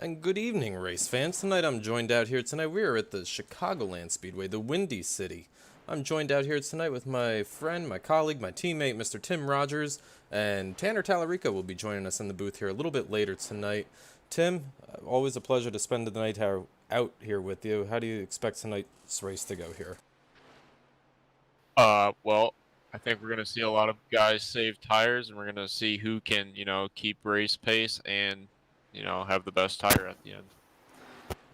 And good evening, race fans. Tonight I'm joined out here tonight. We are at the Chicagoland Speedway, the Windy City. I'm joined out here tonight with my friend, my colleague, my teammate, Mr. Tim Rogers, and Tanner Tallarico will be joining us in the booth here a little bit later tonight. Tim, always a pleasure to spend the night out here with you. How do you expect tonight's race to go here? Well, I think we're gonna see a lot of guys save tires, and we're gonna see who can, keep race pace and, have the best tire at the end.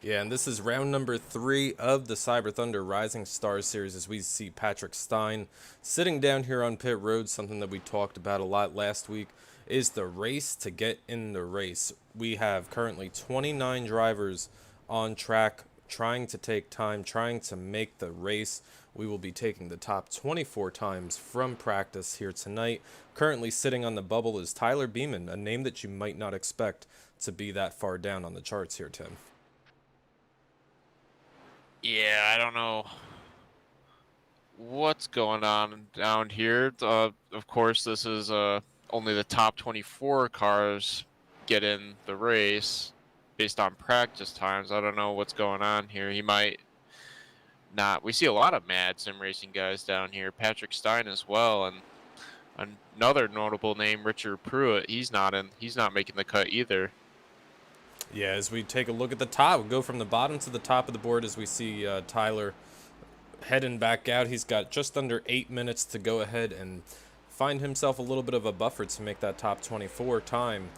Yeah, and this is round number 3 of the Cyber Thunder Rising Stars series as we see Patrick Stein sitting down here on pit road. Something that we talked about a lot last week is the race to get in the race. We have currently 29 drivers on track trying to take time, trying to make the race. We will be taking the top 24 times from practice here tonight. Currently sitting on the bubble is Tyler Beeman, a name that you might not expect to be that far down on the charts here, Tim. Yeah, I don't know what's going on down here. Of course, this is only the top 24 cars get in the race based on practice times. I don't know what's going on here. He might not. We see a lot of mad sim racing guys down here. Patrick Stein as well, and another notable name, Richard Pruitt. He's not in. He's not making the cut either. Yeah, as we take a look at the top, we go from the bottom to the top of the board as we see Tyler heading back out. He's got just under 8 minutes to go ahead and find himself a little bit of a buffer to make that top 24 time.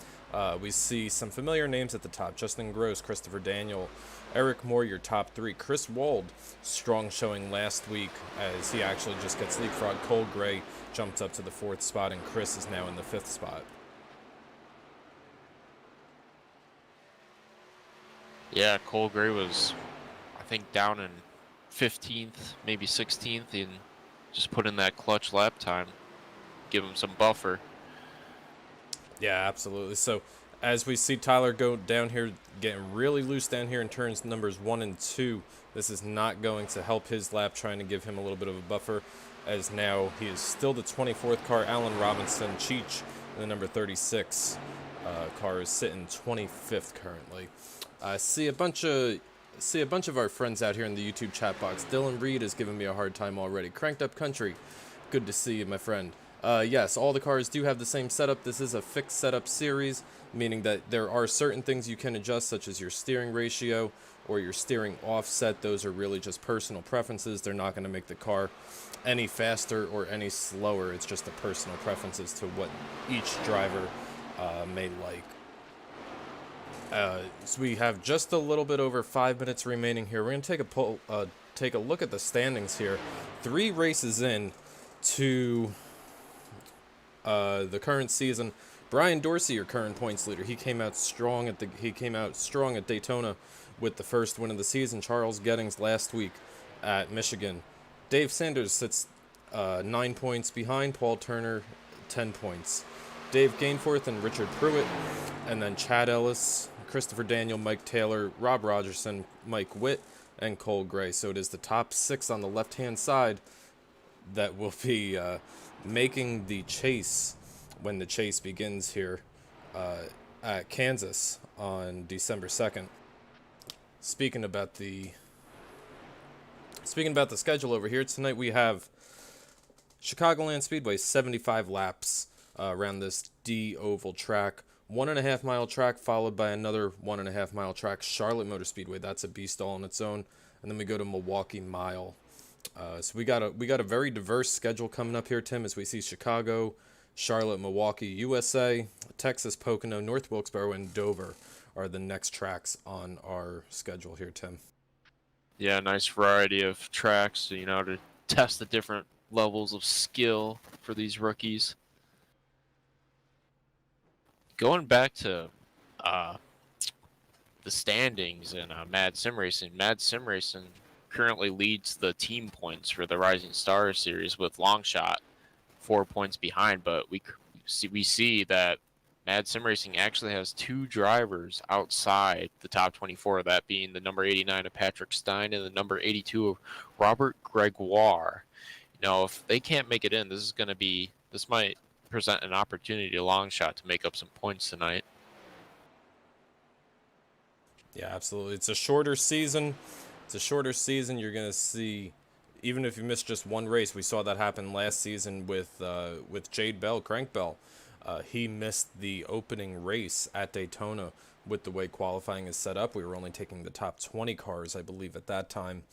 We see some familiar names at the top: Justin Gross, Christopher Daniel, Eric Moore, your top 3. Chris Wald, strong showing last week as he actually just gets leapfrog. Cole Gray jumped up to the 4th spot, and Chris is now in the 5th spot. Yeah, Cole Gray was, I think, down in 15th, maybe 16th, and just put in that clutch lap time, give him some buffer. Yeah, absolutely. So as we see Tyler go down here, getting really loose down here in turns numbers 1 and 2, this is not going to help his lap, trying to give him a little bit of a buffer, as now he is still the 24th car. Alan Robinson, Cheech, the number 36 car, is sitting 25th currently. See a bunch of our friends out here in the YouTube chat box. Dylan Reed is giving me a hard time already. Cranked Up Country, good to see you, my friend. Yes, all the cars do have the same setup. This is a fixed setup series, meaning that there are certain things you can adjust, such as your steering ratio or your steering offset. Those are really just personal preferences. They're not going to make the car any faster or any slower. It's just the personal preferences to what each driver may like. So we have just a little bit over 5 minutes remaining here. We're going to take a look at the standings here. 3 races in to the current season. Brian Dorsey, your current points leader, he came out strong at Daytona with the first win of the season. Charles Gettings last week at Michigan. Dave Sanders sits 9 points behind. Paul Turner 10 points. Dave Gainforth and Richard Pruitt, and then Chad Ellis, Christopher Daniel, Mike Taylor, Rob Rogerson, Mike Witt, and Cole Gray. So it is the top 6 on the left-hand side that will be making the chase when the chase begins here at Kansas on December 2nd. Speaking about the schedule over here, tonight we have Chicagoland Speedway, 75 laps around this D oval track. 1.5 mile track followed by another 1.5 mile track. Charlotte Motor Speedway, that's a beast all on its own. And then we go to Milwaukee Mile. So we got a very diverse schedule coming up here, Tim, as we see Chicago, Charlotte, Milwaukee, USA, Texas, Pocono, North Wilkesboro, and Dover are the next tracks on our schedule here, Tim. Yeah, nice variety of tracks, to test the different levels of skill for these rookies. Going back to the standings in Mad Sim Racing, currently leads the team points for the Rising Stars series with Longshot 4 points behind, but we see that Mad Sim Racing actually has 2 drivers outside the top 24, that being the number 89 of Patrick Stein and the number 82 of Robert Gregoire. If they can't make it in, this might present an opportunity to Longshot to make up some points tonight. Yeah, absolutely. It's a shorter season. It's a shorter season. You're gonna see, even if you miss just one race, we saw that happen last season with Jade Bell, Crank Bell. He missed the opening race at Daytona with the way qualifying is set up. We were only taking the top 20 cars, I believe, at that time,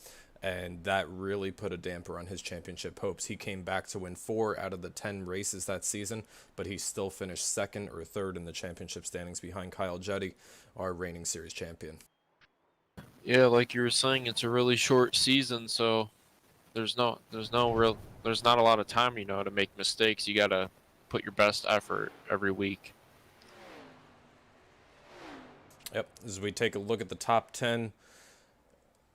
and that really put a damper on his championship hopes. He came back to win 4 out of the 10 races that season, but he still finished second or third in the championship standings behind Kyle Jetty, our reigning series champion. Yeah, like you were saying, it's a really short season, so there's not a lot of time, to make mistakes. You gotta put your best effort every week. Yep, as we take a look at the top 10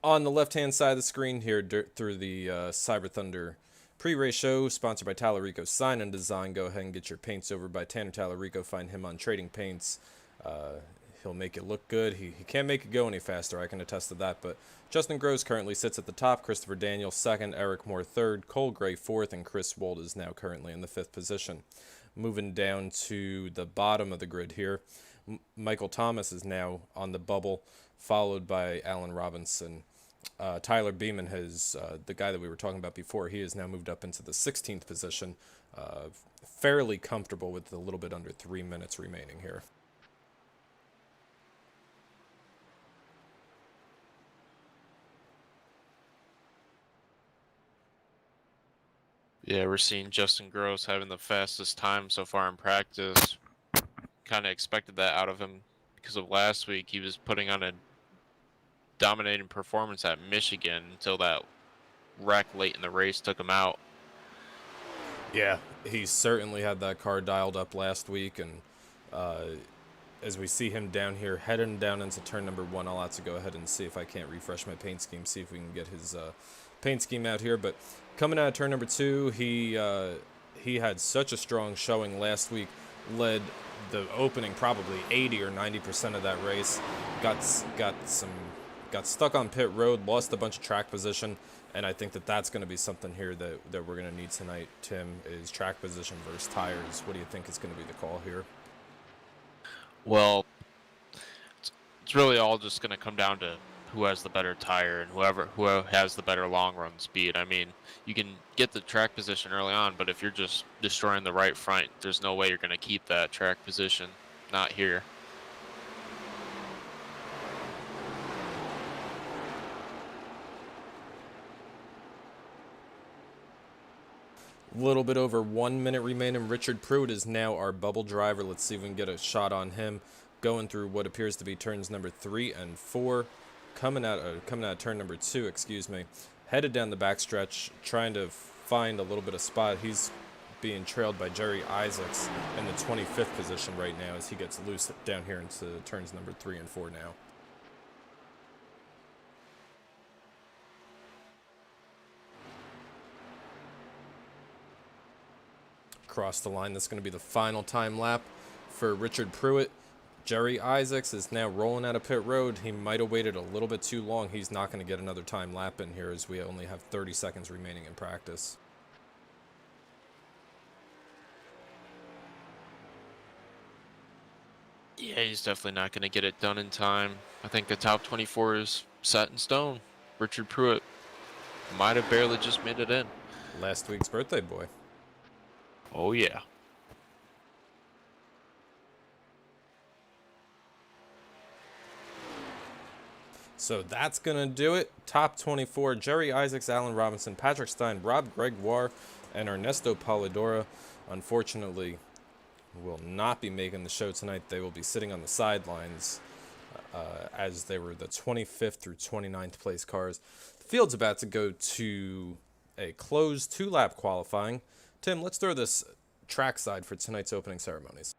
on the left-hand side of the screen here through the Cyber Thunder pre-race show, sponsored by Talarico Sign and Design. Go ahead and get your paints over by Tanner Talarico. Find him on Trading Paints. He'll make it look good. He can't make it go any faster, I can attest to that. But Justin Gross currently sits at the top, Christopher Daniel second, Eric Moore third, Cole Gray fourth, and Chris Wold is now currently in the fifth position. Moving down to the bottom of the grid here, Michael Thomas is now on the bubble, followed by Alan Robinson. Tyler Beeman has, the guy that we were talking about before, he has now moved up into the 16th position, fairly comfortable with a little bit under 3 minutes remaining here. Yeah, we're seeing Justin Gross having the fastest time so far in practice. Kind of expected that out of him because of last week. He was putting on a dominating performance at Michigan until that wreck late in the race took him out. Yeah, he certainly had that car dialed up last week, and as we see him down here, heading down into turn number 1, I'll have to go ahead and see if I can't refresh my paint scheme, see if we can get his paint scheme out here. But coming out of turn number 2, he had such a strong showing last week, led the opening probably 80 or 90% of that race, got stuck on pit road, lost a bunch of track position, and I think that's going to be something here that we're going to need tonight, Tim, is track position versus tires. What do you think is going to be the call here? Well, it's really all just going to come down to who has the better tire and who has the better long run speed. I mean, you can get the track position early on, but if you're just destroying the right front, there's no way you're going to keep that track position. Not here. Little bit over 1 minute remaining. Richard Pruitt is now our bubble driver. Let's see if we can get a shot on him going through what appears to be turns number 3 and 4. Coming out of turn number 2, excuse me. Headed down the backstretch, trying to find a little bit of spot. He's being trailed by Jerry Isaacs in the 25th position right now as he gets loose down here into turns number 3 and 4 now. Across the line, that's going to be the final time lap for Richard Pruitt. Jerry Isaacs is now rolling out of pit road. He might have waited a little bit too long. He's not going to get another time lap in here as we only have 30 seconds remaining in practice. Yeah, he's definitely not going to get it done in time. I think the top 24 is set in stone. Richard Pruitt might have barely just made it in. Last week's birthday boy. Oh, yeah. So that's going to do it. Top 24, Jerry Isaacs, Alan Robinson, Patrick Stein, Rob Gregoire, and Ernesto Polidora, unfortunately, will not be making the show tonight. They will be sitting on the sidelines as they were the 25th through 29th place cars. The field's about to go to a closed 2-lap qualifying. Tim, let's throw this trackside for tonight's opening ceremonies.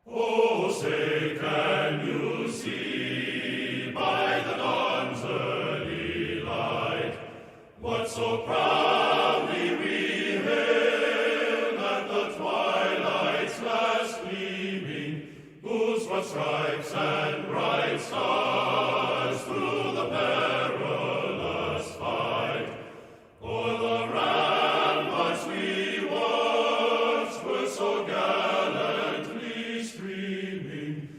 Oh, say can you see by the dawn's early light what so proudly we hailed at the twilight's last gleaming, whose broad stripes and bright stars through the perilous fight o'er the ramparts we watched were so gallantly streaming,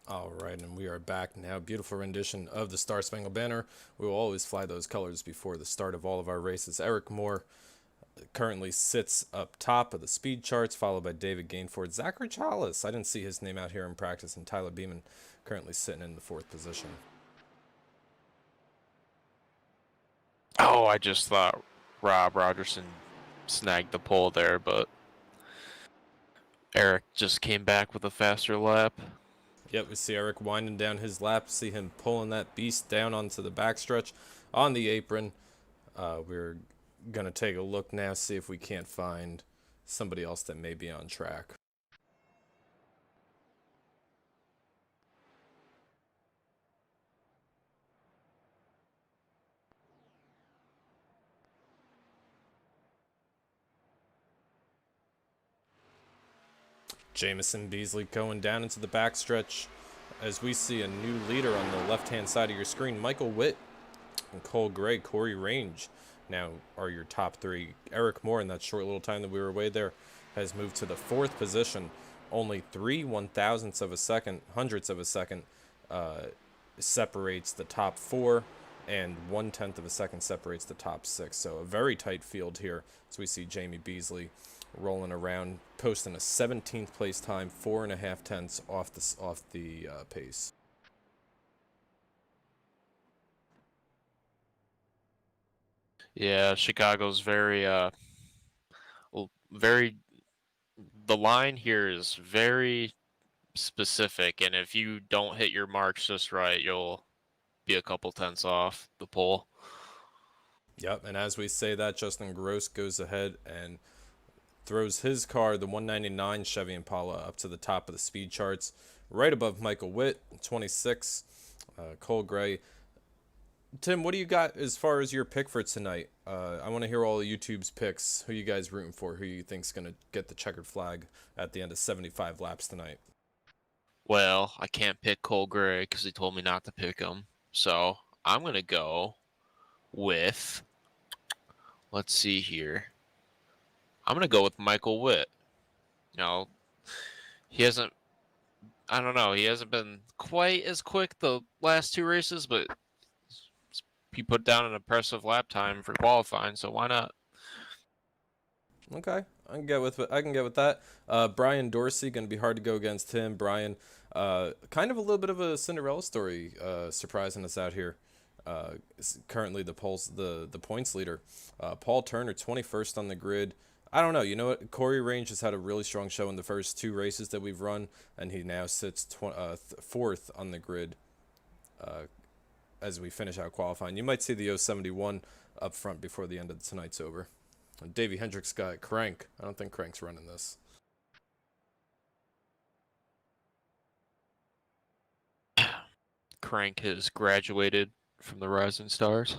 All right, and we are back now. Beautiful rendition of the Star Spangled Banner. We will always fly those colors before the start of all of our races. Eric Moore currently sits up top of the speed charts, followed by David Gainford. Zachary Chalice, I didn't see his name out here in practice, and Tyler Beeman currently sitting in the 4th position. Oh, I just thought Rob Rogerson snagged the pole there, but Eric just came back with a faster lap. Yep, we see Eric winding down his lap, see him pulling that beast down onto the backstretch on the apron. We're going to take a look now, see if we can't find somebody else that may be on track. Jamison Beasley going down into the backstretch as we see a new leader on the left-hand side of your screen. Michael Witt and Cole Gray, Corey Range now are your top 3. Eric Moore, in that short little time that we were away there, has moved to the 4th position. Only 3 1,000ths of a second, hundredths of a second, separates the top 4, and 1/10 of a second separates the top 6. So a very tight field here as we see Jamie Beasley rolling around, posting a 17th place time, 4.5 tenths off the pace. Yeah, Chicago's very very. The line here is very specific, and if you don't hit your marks just right, you'll be a couple tenths off the pole. Yep, and as we say that, Justin Gross goes ahead and throws his car, the 199 Chevy Impala, up to the top of the speed charts, right above Michael Witt, 26, Cole Gray. Tim, what do you got as far as your pick for tonight? I want to hear all of YouTube's picks. Who you guys rooting for? Who you think's going to get the checkered flag at the end of 75 laps tonight? Well, I can't pick Cole Gray because he told me not to pick him. So I'm going to go with, let's see here. I'm going to go with Michael Witt. You know, he hasn't been quite as quick the last 2 races, but he put down an impressive lap time for qualifying, so why not? Okay, I can get with that. Brian Dorsey, going to be hard to go against him. Brian, kind of a little bit of a Cinderella story, surprising us out here. Currently the points leader. Paul Turner, 21st on the grid. I don't know. You know what? Corey Range has had a really strong show in the first 2 races that we've run, and he now sits 4th on the grid as we finish out qualifying. You might see the 071 up front before the end of tonight's over. Davey Hendricks got Crank. I don't think Crank's running this. Crank has graduated from the Rising Stars.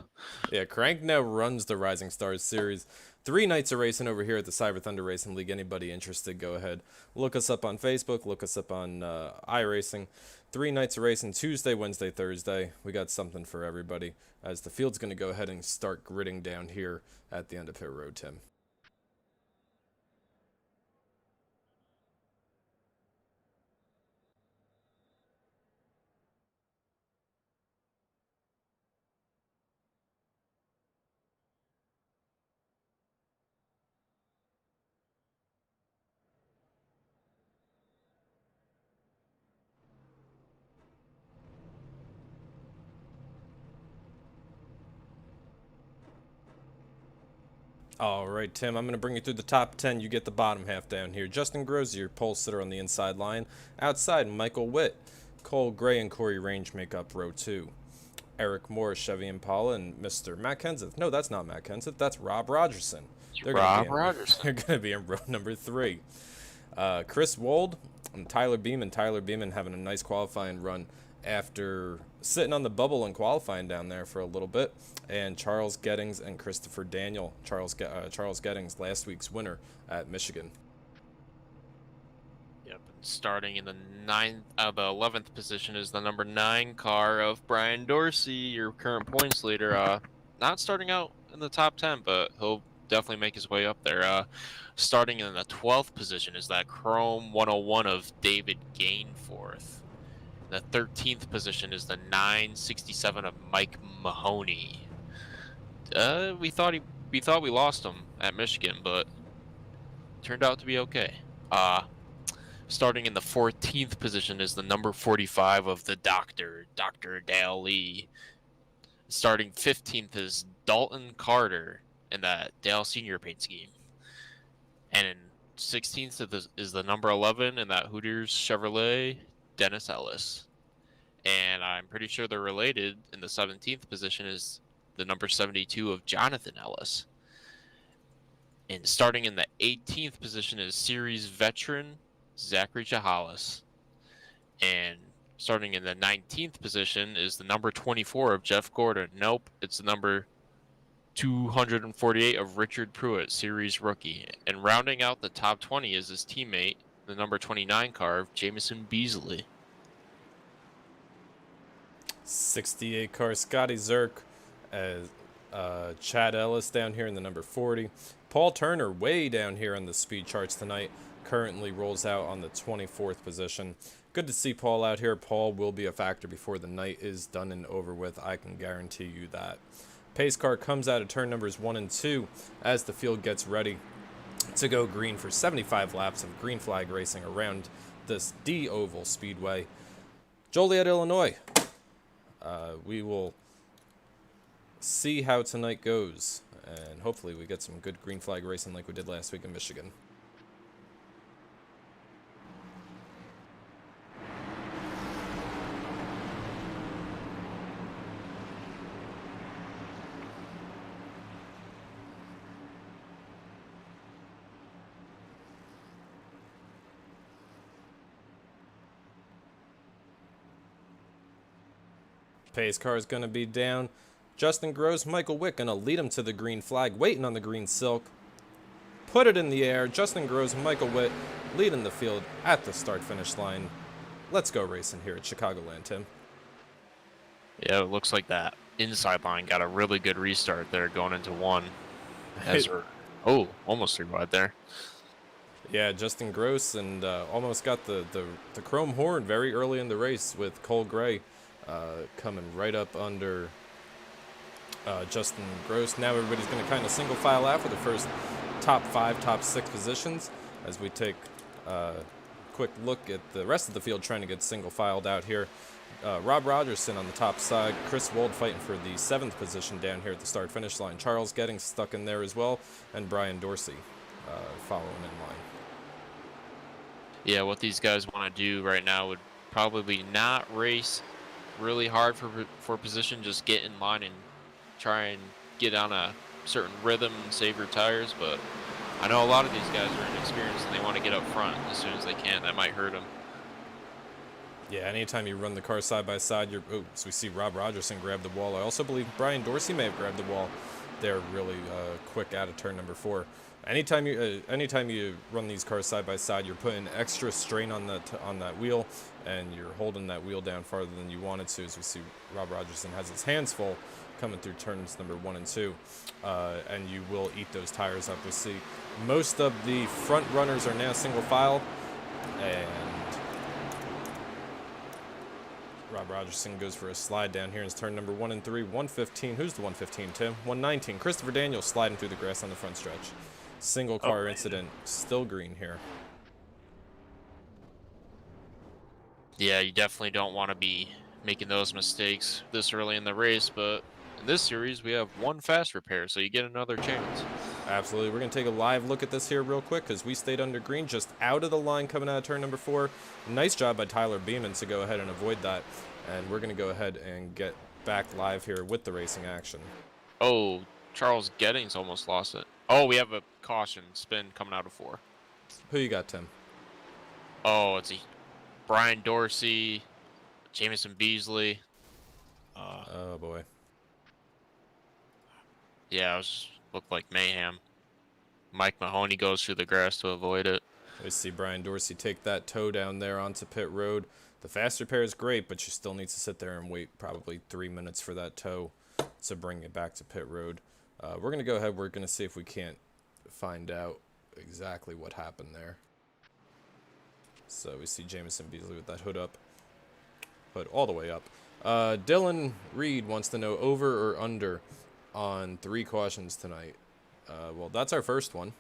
Yeah, Crank now runs the Rising Stars series. 3 nights of racing over here at the Cyber Thunder Racing League. Anybody interested, go ahead. Look us up on Facebook. Look us up on iRacing. 3 nights of racing, Tuesday, Wednesday, Thursday. We got something for everybody as the field's going to go ahead and start gridding down here at the end of pit road, Tim. All right, Tim, I'm going to bring you through the top 10. You get the bottom half down here. Justin Gross, your pole sitter on the inside line. Outside, Michael Witt. Cole Gray and Corey Range make up row 2. Eric Moore, Chevy Impala, and Mr. Matt Kenseth. No, that's not Matt Kenseth. That's Rob Rogerson. They're going to be in row number 3. Chris Wold and Tyler Beeman. Tyler Beeman having a nice qualifying run after sitting on the bubble and qualifying down there for a little bit. And Charles Gettings and Christopher Daniel. Charles Gettings, last week's winner at Michigan. Yep, starting in the 11th position is the number 9 car of Brian Dorsey, your current points leader. Not starting out in the top 10, but he'll definitely make his way up there. Starting in the 12th position is that Chrome 101 of David Gainforth. The 13th position is the 967 of Mike Mahoney. We thought we lost him at Michigan, but turned out to be okay. Starting in the 14th position is the number 45 of the Doctor, Dr. Dale Lee. Starting 15th is Dalton Carter in that Dale Senior paint scheme. And in 16th is the number 11 in that Hooters Chevrolet, Dennis Ellis. And I'm pretty sure they're related. In the 17th position is the number 72 of Jonathan Ellis. And starting in the 18th position is series veteran Zachary Chahalis. And starting in the 19th position is the number 24 of Jeff Gordon. Nope, it's the number 248 of Richard Pruitt, series rookie. And rounding out the top 20 is his teammate, the number 29 car of Jamison Beasley. 68 car Scotty Zerk as Chad Ellis down here in the number 40. Paul Turner way down here on the speed charts tonight. Currently rolls out on the 24th position. Good to see Paul out here. Paul will be a factor before the night is done and over with. I can guarantee you that. Pace car comes out of turn numbers 1 and 2 as the field gets ready to go green for 75 laps of green flag racing around this D-Oval Speedway. Joliet, Illinois. We will see how tonight goes, and hopefully we get some good green flag racing like we did last week in Michigan. Pace car is going to be down. Justin Gross, Michael Wick going to lead him to the green flag, waiting on the green silk. Put it in the air. Justin Gross, Michael Witt leading the field at the start-finish line. Let's go racing here at Chicagoland, Tim. Yeah, it looks like that inside line got a really good restart there going into one. Almost through wide there. Yeah, Justin Gross and almost got the chrome horn very early in the race with Cole Gray coming right up under Justin Gross. Now everybody's going to kind of single file out for the first top 5, top 6 positions as we take a quick look at the rest of the field trying to get single filed out here. Rob Rogerson on the top side, Chris Wold fighting for the 7th position down here at the start finish line. Charles getting stuck in there as well, and Brian Dorsey following in line. Yeah, what these guys want to do right now would probably not race really hard for position, just get in line and try and get on a certain rhythm and save your tires. But I know a lot of these guys are inexperienced and they want to get up front as soon as they can. That might hurt them. Yeah, anytime you run the car side by side, so we see Rob Rogerson grab the wall. I also believe Brian Dorsey may have grabbed the wall there really quick out of turn number 4. Anytime you run these cars side by side, you're putting extra strain on that wheel, and you're holding that wheel down farther than you wanted to. As we see, Rob Rogerson has his hands full coming through turns number 1 and 2, and you will eat those tires up. We see most of the front runners are now single file, and Rob Rogerson goes for a slide down here in turn number 1 and 3. 115. Who's the 115, Tim? 119. Christopher Daniels sliding through the grass on the front stretch. Single car incident. Still green here. Yeah, you definitely don't want to be making those mistakes this early in the race, but in this series we have one fast repair, so you get another chance. Absolutely. We're going to take a live look at this here real quick because we stayed under green, just out of the line coming out of turn number 4. Nice job by Tyler Beeman to go ahead and avoid that. And we're going to go ahead and get back live here with the racing action. Oh, Charles Gettings almost lost it. Oh, we have a caution spin coming out of 4. Who you got, Tim? Oh, it's Brian Dorsey, Jamison Beasley. Oh, boy. Yeah, it looked like mayhem. Mike Mahoney goes through the grass to avoid it. We see Brian Dorsey take that tow down there onto pit road. The fast repair is great, but you still need to sit there and wait probably 3 minutes for that tow to bring it back to pit road. We're going to go ahead. We're going to see if we can't find out exactly what happened there. So we see Jamison Beasley with that hood up. hood all the way up. Dylan Reed wants to know over or under on 3 cautions tonight. Well, that's our first one.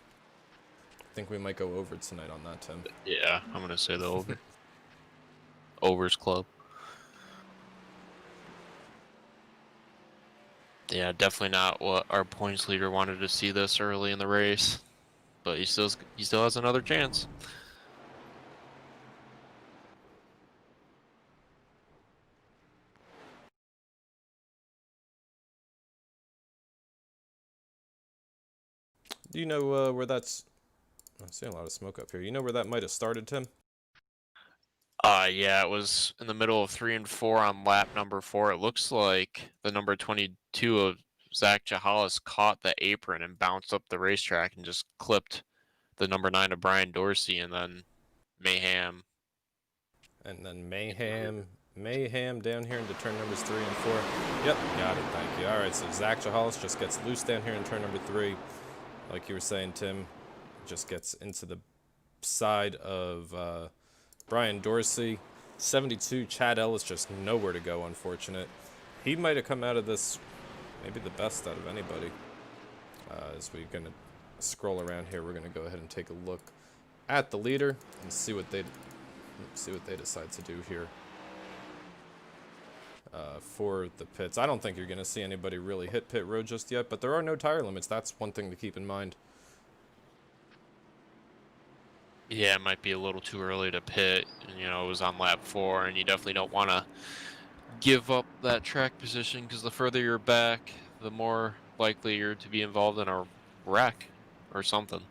I think we might go over tonight on that, Tim. Yeah, I'm gonna say the over. Overs club. Yeah, definitely not what our points leader wanted to see this early in the race, but he still has another chance. Do you know where that's... I'm seeing a lot of smoke up here. You know where that might have started, Tim? Yeah, it was in the middle of 3 and 4 on lap number 4. It looks like the number 22 of Zach Jahalis caught the apron and bounced up the racetrack and just clipped the number 9 of Brian Dorsey, and then Mayhem. And then Mayhem down here into turn numbers 3 and 4. Yep, got it, thank you. All right, so Zach Jahalis just gets loose down here in turn number 3. Like you were saying, Tim, just gets into the side of Brian Dorsey. 72, Chad Ellis just nowhere to go, unfortunate. He might have come out of this maybe the best out of anybody. As we're going to scroll around here, we're going to go ahead and take a look at the leader and see what they decide to do here for the pits. I don't think you're going to see anybody really hit pit road just yet, but there are no tire limits. That's one thing to keep in mind. Yeah, it might be a little too early to pit. And, you know, it was on lap 4, and you definitely don't want to give up that track position, because the further you're back, the more likely you're to be involved in a wreck or something.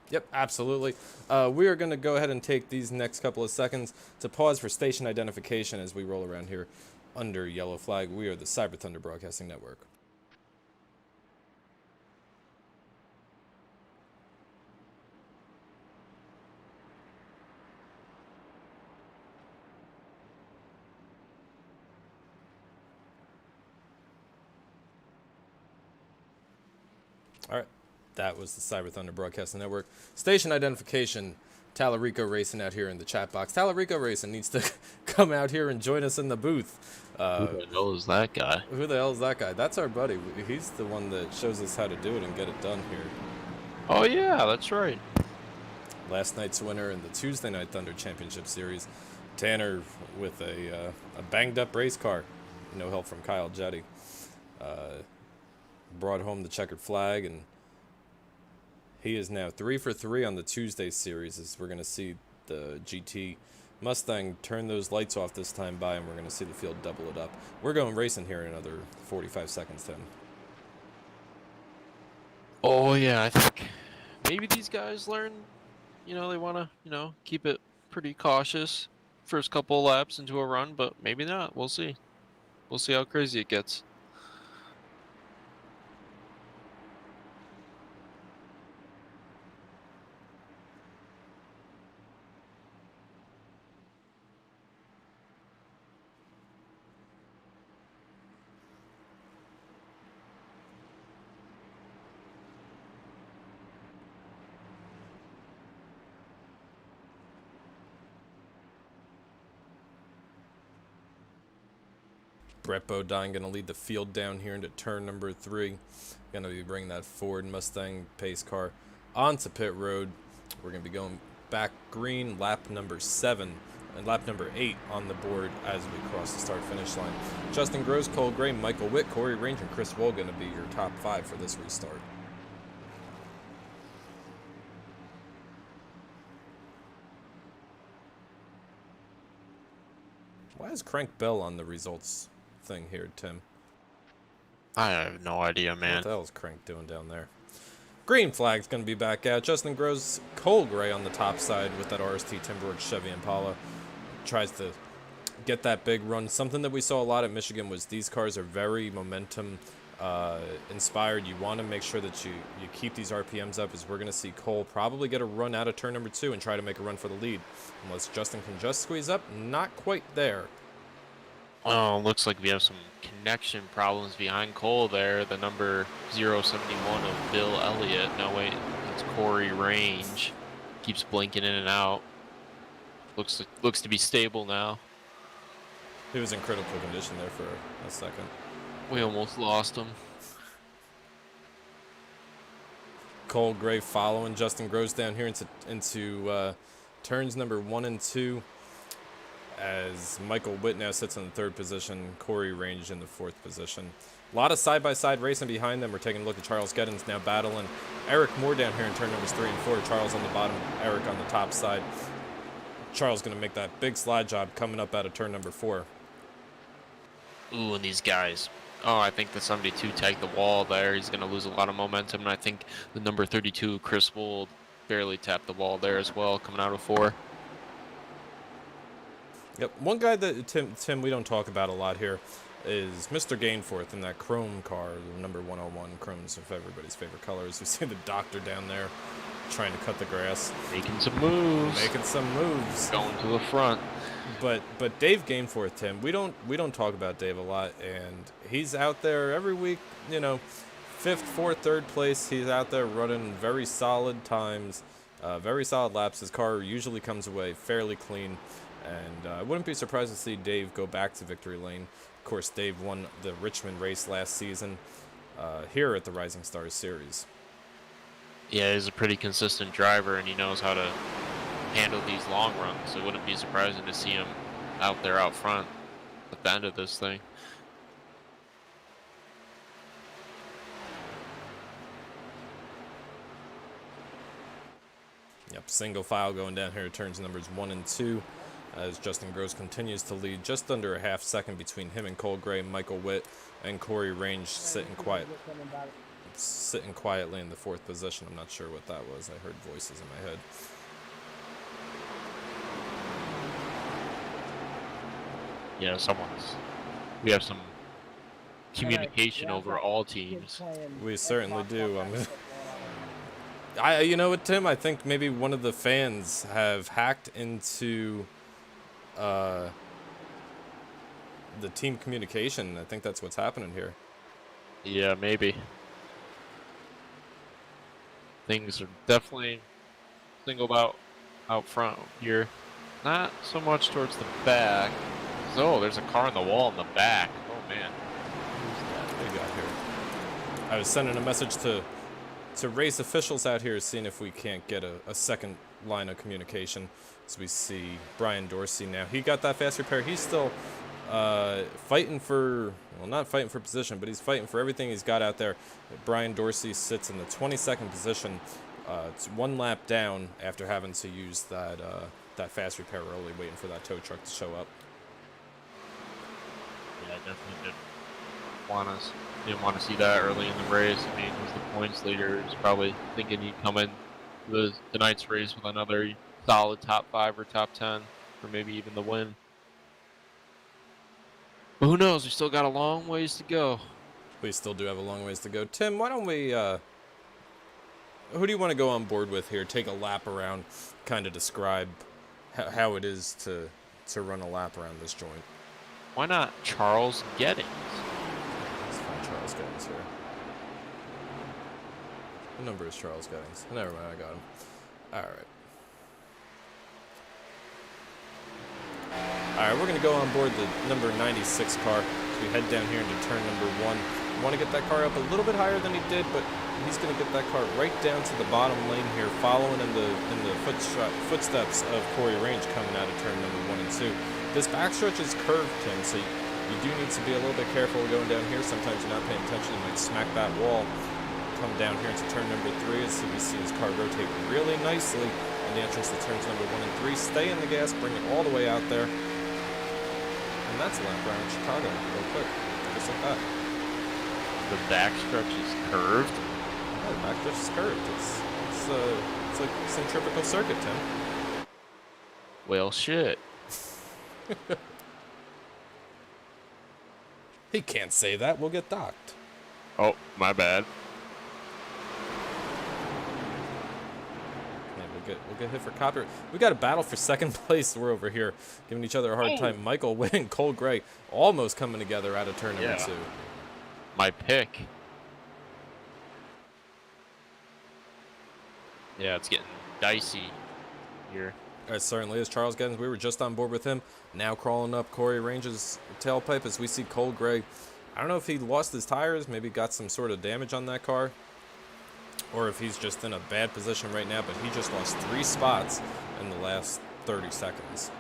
Yep, absolutely. We are going to go ahead and take these next couple of seconds to pause for station identification as we roll around here under yellow flag. We are the Cyber Thunder Broadcasting Network. All right. That was the Cyber Thunder Broadcasting Network. Station identification. Tallarico Racing out here in the chat box. Tallarico Racing needs to come out here and join us in the booth. Who the hell is that guy? Who the hell is that guy? That's our buddy. He's the one that shows us how to do it and get it done here. Oh, yeah, that's right. Last night's winner in the Tuesday Night Thunder Championship Series. Tanner with a banged-up race car. No help from Kyle Jetty. Brought home the checkered flag, and he is now 3 for 3 on the Tuesday series, as we're going to see the GT Mustang turn those lights off this time by, and we're going to see the field double it up. We're going racing here in another 45 seconds, Tim. Oh, yeah, I think maybe these guys learn, you know, they want to, you know, keep it pretty cautious first couple of laps into a run, but maybe not. We'll see. We'll see how crazy it gets. Brett Bodine going to lead the field down here into turn number 3. Going to be bringing that Ford Mustang pace car onto pit road. We're going to be going back green, lap number 7 and lap number 8 on the board as we cross the start-finish line. Justin Gross, Cole Gray, Michael Witt, Corey Range, and Chris Wool going to be your top 5 for this restart. Why is Crank Bell on the results thing here, Tim? I have no idea, man. What the hell is Crank doing down there? Green flag's going to be back out. Justin Gross, Cole Gray on the top side with that RST Timberwood Chevy Impala. Tries to get that big run. Something that we saw a lot at Michigan was these cars are very momentum inspired. You want to make sure that you keep these RPMs up, as we're going to see Cole probably get a run out of turn number 2 and try to make a run for the lead. Unless Justin can just squeeze up. Not quite there. Oh, looks like we have some connection problems behind Cole there. The number 071 of Bill Elliott. No, wait, it's Corey Range. Keeps blinking in and out. Looks to be stable now. He was in critical condition there for a second. We almost lost him. Cole Gray following Justin Groves down here into turns number 1 and 2. As Michael Witt now sits in the 3rd position, Corey Range in the 4th position. A lot of side-by-side racing behind them. We're taking a look at Charles Geddens now battling Eric Moore down here in turn numbers 3 and 4. Charles on the bottom, Eric on the top side. Charles going to make that big slide job coming up out of turn number 4. Ooh, and these guys. Oh, I think the 72 tagged the wall there. He's going to lose a lot of momentum, and I think the number 32, Chris Wold, barely tapped the wall there as well, coming out of 4. Yep, one guy that, Tim, we don't talk about a lot here is Mr. Gainforth in that chrome car, number 101. Chrome's of everybody's favorite colors. We see the doctor down there trying to cut the grass. Making some moves. Going to the front. But Dave Gainforth, Tim, we don't talk about Dave a lot, and he's out there every week, 5th, 4th, 3rd place. He's out there running very solid times, very solid laps. His car usually comes away fairly clean, and I wouldn't be surprised to see Dave go back to victory lane. Of course, Dave won the Richmond race last season here at the Rising Stars Series. Yeah, he's a pretty consistent driver, and he knows how to handle these long runs. It wouldn't be surprising to see him out there out front at the end of this thing. Yep, single file going down here at turns numbers 1 and 2 as Justin Groves continues to lead just under a half second between him and Cole Gray, Michael Witt, and Corey Range sitting quietly in the 4th position. I'm not sure what that was. I heard voices in my head. Yeah, we have some communication over all teams. We certainly do. You know what, Tim? I think maybe one of the fans have hacked into the team communication. I think that's what's happening here. Yeah, maybe. Things are definitely singled out front here. Not so much towards the back. Oh, there's a car on the wall in the back. Oh, man. What do we got here? I was sending a message to race officials out here, seeing if we can't get a second line of communication. As we see Brian Dorsey now. He got that fast repair. He's still fighting for, well, not fighting for position, but he's fighting for everything he's got out there. Brian Dorsey sits in the 22nd position. It's 1 lap down after having to use that fast repair early, waiting for that tow truck to show up. Yeah, definitely didn't want to see that early in the race. I mean, was the points leader. He's probably thinking he'd come in tonight's race with another solid top 5 or top 10, or maybe even the win. But who knows? We still got a long ways to go. We still do have a long ways to go. Tim, why don't we, who do you want to go on board with here? Take a lap around, kind of describe how it is to run a lap around this joint. Why not Charles Geddens? Let's find Charles Geddens here. What number is Charles Geddens? Never mind, I got him. Alright. Alright, we're going to go on board the number 96 car as we head down here into turn number 1. We want to get that car up a little bit higher than he did, but he's going to get that car right down to the bottom lane here, following in the footsteps of Corey Range coming out of turn number 1 and 2. This backstretch is curved, Tim, so you do need to be a little bit careful going down here. Sometimes you're not paying attention, you might smack that wall. Come down here into turn number 3 as we see his car rotate really nicely in the entrance to turns number 1 and 3. Stay in the gas, bring it all the way out there. And that's a lap around Chicago real quick, just like that. The backstretch is curved? Yeah, the backstretch is curved. It's like centrifugal circuit, Tim. Well, shit. He can't say that. We'll get docked. Oh, my bad. Yeah, we'll get hit for copyright. We got a battle for second place. We're over here giving each other a hard time. Michael Witt and Cole Gray almost coming together out of turn number 2. My pick. Yeah, it's getting dicey here. It certainly is. Charles Gettins, we were just on board with him. Now crawling up Corey Range's tailpipe as we see Cole Gray. I don't know if he lost his tires, maybe got some sort of damage on that car, or if he's just in a bad position right now, but he just lost 3 spots in the last 30 seconds.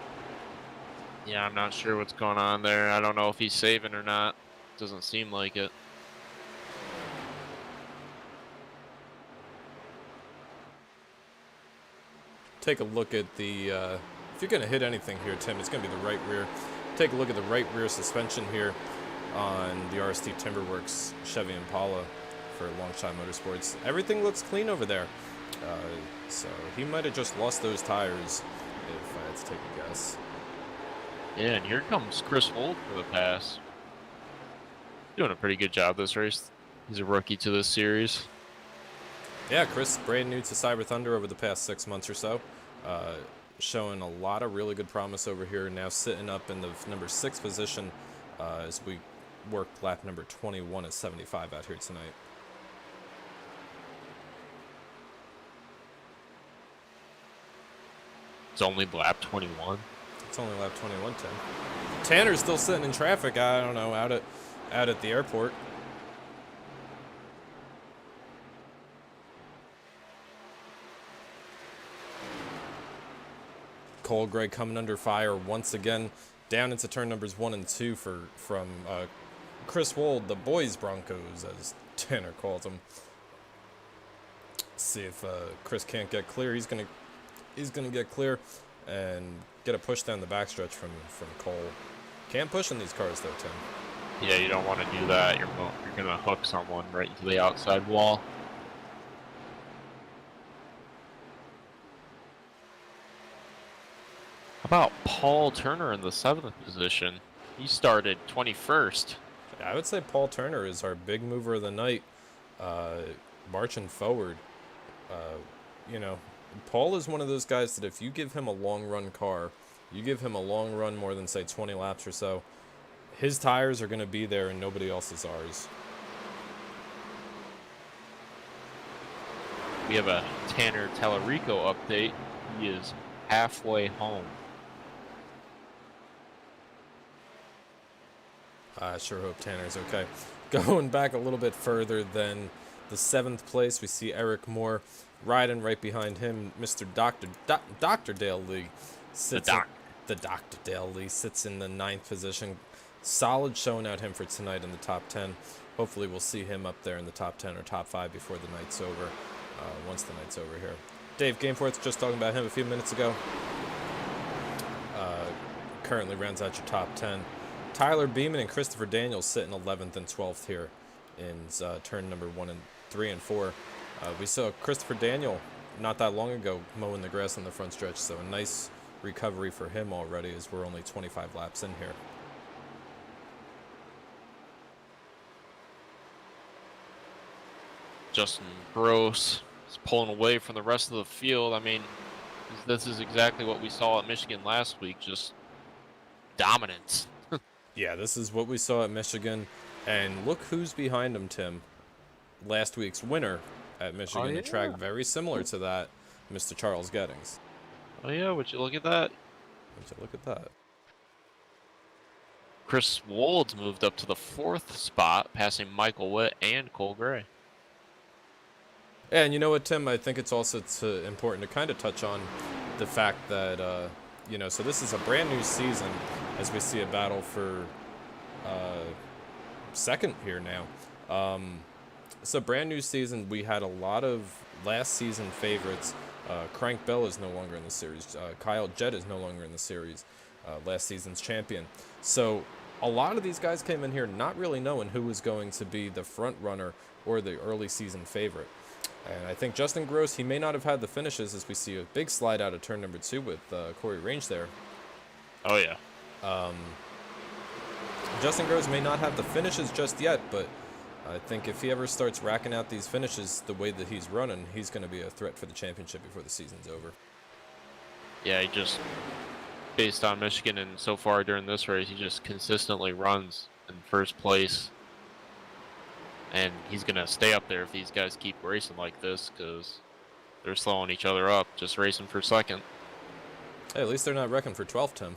Yeah, I'm not sure what's going on there. I don't know if he's saving or not. Doesn't seem like it. Take a look at the, if you're going to hit anything here, Tim, it's going to be the right rear. Take a look at the right rear suspension here on the RST Timberworks Chevy Impala for Longshot Motorsports. Everything looks clean over there. So he might have just lost those tires, if I had to take a guess. Yeah, and here comes Chris Wold for the pass. Doing a pretty good job this race. He's a rookie to this series. Yeah, Chris, brand new to Cyber Thunder over the past 6 months or so. Showing a lot of really good promise over here. Now sitting up in the number 6 position as we work lap number 21 at 75 out here tonight. It's only lap 21. It's only lap 21, Tim. Tanner's still sitting in traffic, I don't know, out at the airport. Cole Gray coming under fire once again, down into turn numbers 1 and 2 from Chris Wold, the boys Broncos, as Tanner calls them. See if Chris can't get clear. He's gonna get clear and get a push down the backstretch from Cole. Can't push in these cars though, Tim. Yeah, you don't want to do that. You're gonna hook someone right into the outside wall. How about Paul Turner in the 7th position? He started 21st. I would say Paul Turner is our big mover of the night, marching forward. You know, Paul is one of those guys that if you give him a long run car, you give him a long run more than say 20 laps or so, his tires are going to be there and nobody else's ours. We have a Tanner Tallarico update. He is halfway home. I sure hope Tanner's okay. Going back a little bit further than the 7th place, we see Eric Moore riding right behind him. Mr. Dr. Dale Lee sits the Dr. Dale Lee sits in the 9th position. Solid showing out him for tonight in the top 10. Hopefully we'll see him up there in the top 10 or top 5 before the night's over, once the night's over here. Dave Gameforth, just talking about him a few minutes ago. Currently rounds out your top 10. Tyler Beeman and Christopher Daniels sitting 11th and 12th here in turn number 1 and 3 and 4. We saw Christopher Daniel not that long ago mowing the grass on the front stretch, so a nice recovery for him already as we're only 25 laps in here. Justin Gross is pulling away from the rest of the field. I mean, this is exactly what we saw at Michigan last week, just dominance. Yeah, this is what we saw at Michigan, and look who's behind him, Tim. Last week's winner at Michigan, a track very similar to that, Mr. Charles Gettins. Oh yeah, would you look at that? Would you look at that? Chris Wold's moved up to the 4th spot, passing Michael Witt and Cole Gray. And you know what, Tim? I think it's also important to kind of touch on the fact that, you know, so this is a brand new season as we see a battle for second here now. It's a brand new season. We had a lot of last season favorites. Crank Bell is no longer in the series. Kyle Jett is no longer in the series. Last season's champion. So a lot of these guys came in here not really knowing who was going to be the front runner or the early season favorite. And I think Justin Gross, he may not have had the finishes as we see a big slide out of turn number 2 with Corey Range there. Oh, yeah. Justin Gross may not have the finishes just yet, but I think if he ever starts racking out these finishes the way that he's running, he's going to be a threat for the championship before the season's over. Yeah, he just, based on Michigan and so far during this race, he just consistently runs in first place. And he's going to stay up there if these guys keep racing like this, because they're slowing each other up, just racing for second. Hey, at least they're not wrecking for 12th, Tim.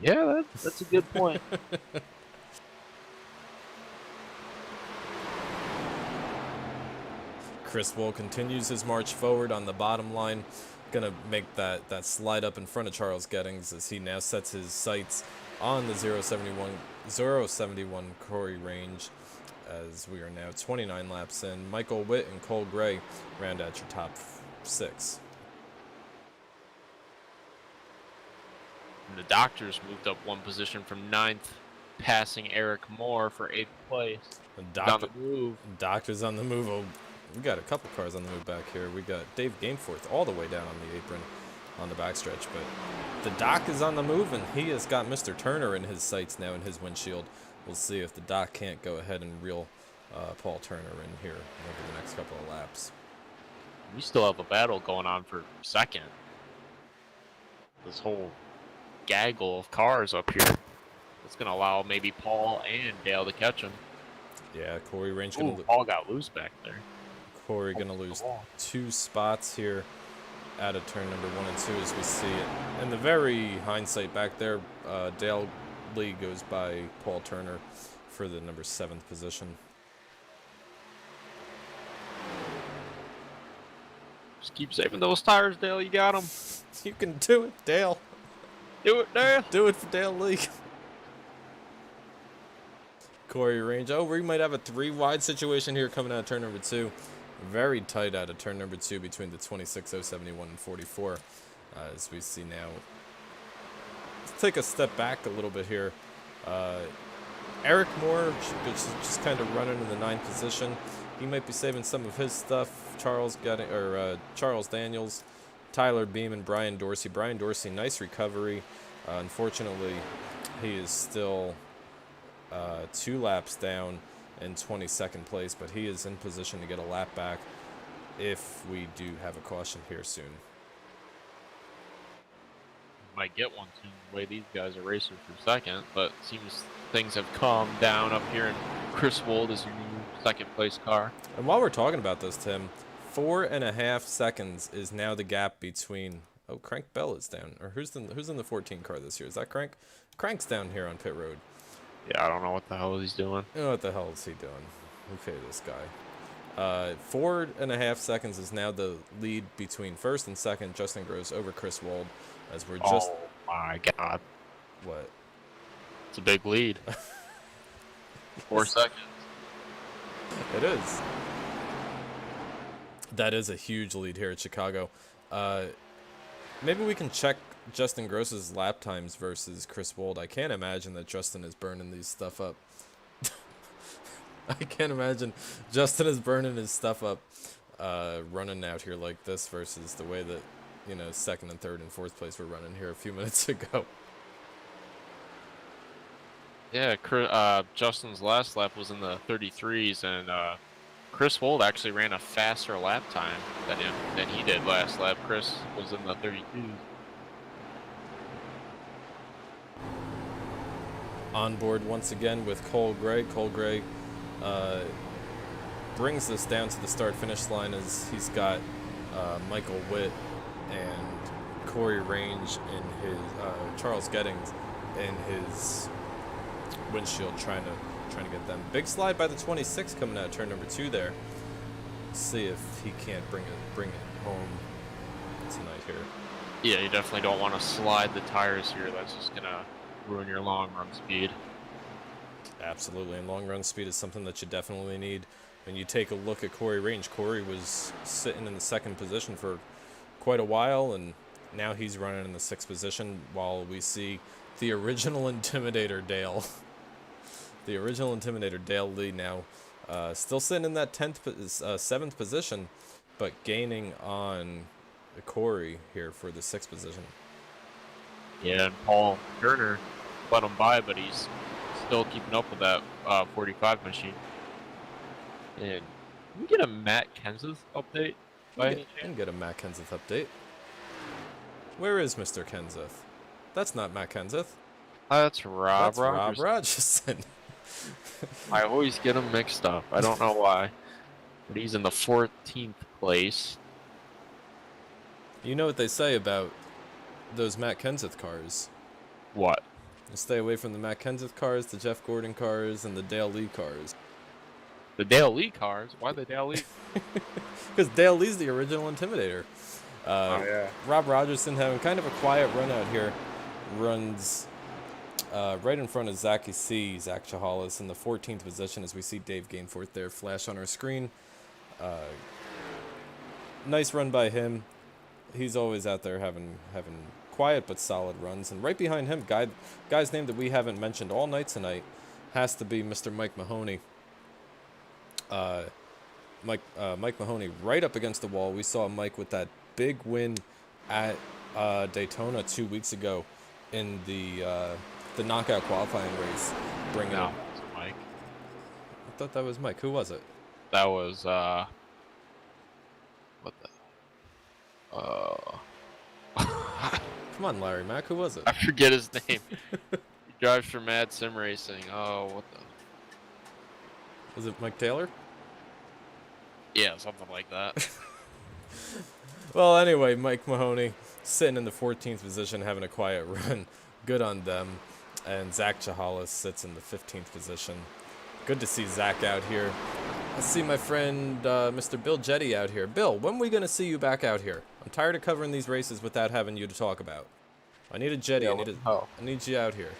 Yeah, that's a good point. Chris Wold continues his march forward on the bottom line. Gonna make that slide up in front of Charles Gettings as he now sets his sights on the 071 Corey range, as we are now 29 laps in. Michael Witt and Cole Gray round out your top 6. And the Doctors moved up one position from 9th, passing Eric Moore for 8th place. On the move. Doctors on the move. Oh, we got a couple cars on the move back here. We got Dave Gameforth all the way down on the apron on the backstretch, but the Doc is on the move, and he has got Mr. Turner in his sights now in his windshield. We'll see if the Doc can't go ahead and reel Paul Turner in here over the next couple of laps. We still have a battle going on for second. This whole gaggle of cars up here. It's going to allow maybe Paul and Dale to catch him. Yeah, Corey Range Ooh, Paul got loose back there. Corey going to lose 2 spots here out of turn number 1 and 2 as we see it. In the very hindsight back there, Dale Lee goes by Paul Turner for the number 7th position. Just keep saving those tires, Dale. You got them. You can do it, Dale. Do it, Dale. Do it for Dale Lee. Corey Range. Oh, we might have a 3-wide situation here coming out of turn number 2. Very tight out of turn number 2 between the 26, 071, and 44. As we see now. Let's take a step back a little bit here. Eric Moore just kind of running in the 9th position. He might be saving some of his stuff. Charles Daniels, Tyler Beam, and Brian Dorsey. Brian Dorsey, nice recovery. Unfortunately, he is still 2 laps down in 22nd place, but he is in position to get a lap back if we do have a caution here soon. Might get one soon, the way these guys are racing for second, but it seems things have calmed down up here, and Chris Wold is your new 2nd place car. And while we're talking about this, Tim, 4.5 seconds is now the gap between. Oh, Crank Bell is down. Or who's in the 14 car this year? Is that Crank? Crank's down here on pit road. Yeah, I don't know what the hell he's doing. What the hell is he doing? Okay, this guy. 4.5 seconds is now the lead between 1st and 2nd. Justin Gross over Chris Wold, as we're just. Oh my God! What? It's a big lead. 4 seconds. It is. That is a huge lead here at Chicago. Maybe we can check Justin Gross's lap times versus Chris Wold. I can't imagine that Justin is burning these stuff up. I can't imagine Justin is burning his stuff up running out here like this versus the way that, 2nd and 3rd and 4th place were running here a few minutes ago. Yeah, Justin's last lap was in the 33s, and Chris Wold actually ran a faster lap time than he did last lap. Chris was in the 32s. On board once again with Cole Gray. Cole Gray brings this down to the start-finish line as he's got Michael Witt and Corey Range in his Charles Gettings in his windshield trying to get them. Big slide by the 26 coming out of turn number 2 there. See if he can't bring it home tonight here. Yeah, you definitely don't want to slide the tires here. That's just gonna ruin your long run speed. Absolutely, and long run speed is something that you definitely need. When you take a look at Corey Range, Corey was sitting in the 2nd position for quite a while, and now he's running in the 6th position, while we see the original Intimidator Dale. The original Intimidator Dale Lee now still sitting in that 7th position, but gaining on Corey here for the 6th position. Yeah, and Paul Turner let him by, but he's still keeping up with that 45 machine. And can we get a Matt Kenseth update by any Can chance? get a Matt Kenseth update. Where is Mr. Kenseth? That's not Matt Kenseth. That's Rob That's Rob Rogers. Rogerson. I always get them mixed up. I don't know why. But he's in the 14th place. You know what they say about those Matt Kenseth cars. What? You stay away from the Matt Kenseth cars, the Jeff Gordon cars, and the Dale Lee cars. The Dale Lee cars? Why the Dale Lee? Because Dale Lee's the original Intimidator. Yeah. Rob Rogerson having kind of a quiet run out here. Runs right in front of Zach Chahalis in the 14th position as we see Dave Gainforth there flash on our screen. Nice run by him. He's always out there having quiet but solid runs. And right behind him, guy's name that we haven't mentioned all night tonight has to be Mr. Mike Mahoney. Mike Mahoney right up against the wall. We saw Mike with that big win at Daytona 2 weeks ago in the knockout qualifying race. Bringing No, it. it's Mike. I thought that was Mike. Who was it? That was, what the? Come on, Larry Mack. Who was it? I forget his name. He drives for Mad Sim Racing. Oh, what the? Was it Mike Taylor? Yeah, something like that. Well, anyway, Mike Mahoney sitting in the 14th position, having a quiet run. Good on them. And Zach Chahalis sits in the 15th position. Good to see Zach out here. I see my friend Mr. Bill Jetty out here. Bill, when are we going to see you back out here? I'm tired of covering these races without having you to talk about. I need a Jetty. Yeah, I need you out here.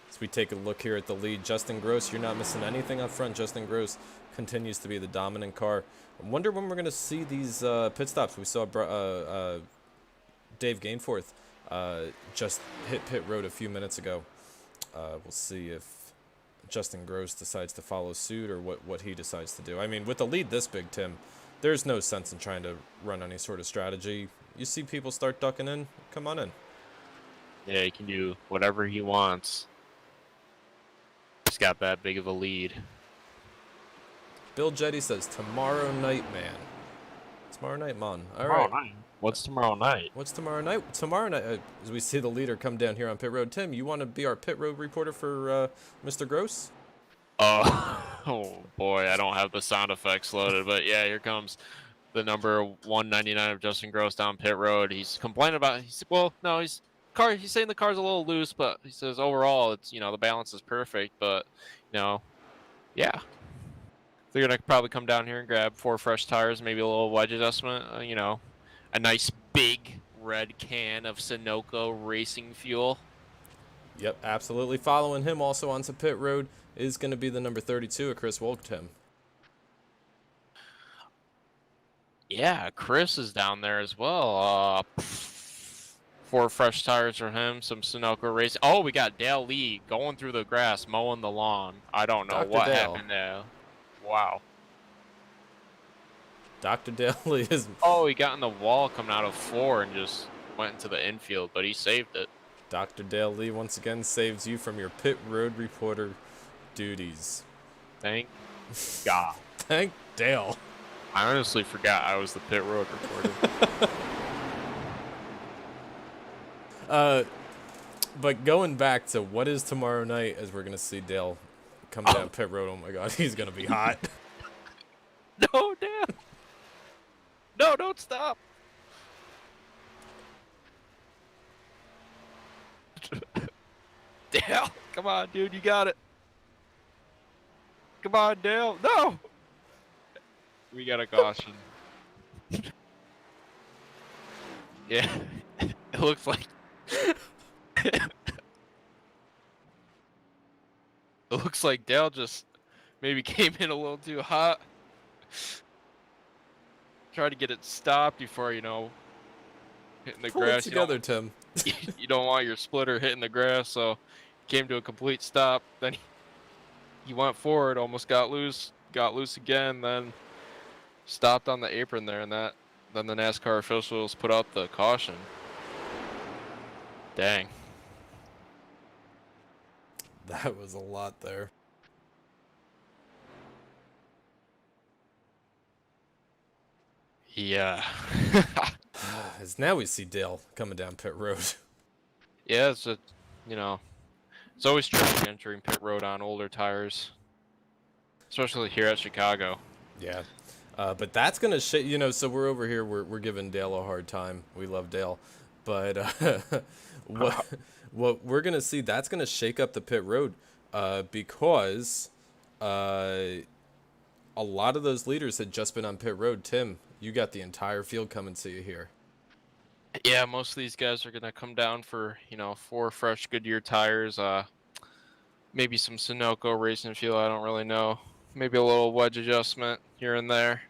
As we take a look here at the lead, Justin Gross, you're not missing anything up front. Justin Gross continues to be the dominant car. I wonder when we're going to see these pit stops. We saw Dave Gainforth just hit pit road a few minutes ago. We'll see if Justin Gross decides to follow suit or what he decides to do. I mean, with the lead this big, Tim, there's no sense in trying to run any sort of strategy. You see people start ducking in, come on in. Yeah, he can do whatever he wants. He's got that big of a lead. Bill Jetty says, tomorrow night, man. Tomorrow night, man. All Tomorrow right. night? What's tomorrow night? What's tomorrow night? Tomorrow night, as we see the leader come down here on pit road. Tim, you want to be our pit road reporter for Mr. Gross? Oh boy, I don't have the sound effects loaded, but yeah, here comes the number 199 of Justin Gross down pit road. He's complaining about. He's saying the car's a little loose, but he says overall it's the balance is perfect. But yeah, they're gonna probably come down here and grab 4 fresh tires, maybe a little wedge adjustment. A nice big red can of Sunoco racing fuel. Yep, absolutely. Following him also onto pit road is going to be the number 32 of Chris Wolgtim. Yeah, Chris is down there as well. 4 fresh tires for him, some Sunoco racing. Oh, we got Dale Lee going through the grass, mowing the lawn. I don't know Dr. what Dale. happened there. Wow. Dr. Daly is... Oh, he got in the wall coming out of 4 and just went into the infield, but he saved it. Dr. Dale Lee once again saves you from your pit road reporter duties. Thank God. Thank Dale. I honestly forgot I was the pit road reporter. But going back to what is tomorrow night, as we're going to see Dale come down pit road. Oh my God, he's going to be hot. No, Dan. No, don't stop. Dale, come on, dude, you got it. Come on, Dale. No. We got a caution. Yeah, it looks like. It looks like Dale just maybe came in a little too hot. Try to get it stopped before hitting the Pull grass. it together, Tim. You don't want your splitter hitting the grass, so came to a complete stop. Then he went forward, almost got loose again, then stopped on the apron there, and then the NASCAR officials put out the caution. Dang. That was a lot there. Yeah. As now we see Dale coming down pit road. Yeah, it's a, it's always tricky entering pit road on older tires, especially here at Chicago. Yeah. But that's going to so we're over here, we're giving Dale a hard time. We love Dale. But what we're going to see, that's going to shake up the pit road because a lot of those leaders had just been on pit road. Tim, you got the entire field coming to you here. Yeah, most of these guys are gonna come down for 4 fresh Goodyear tires. Maybe some Sunoco racing fuel. I don't really know. Maybe a little wedge adjustment here and there.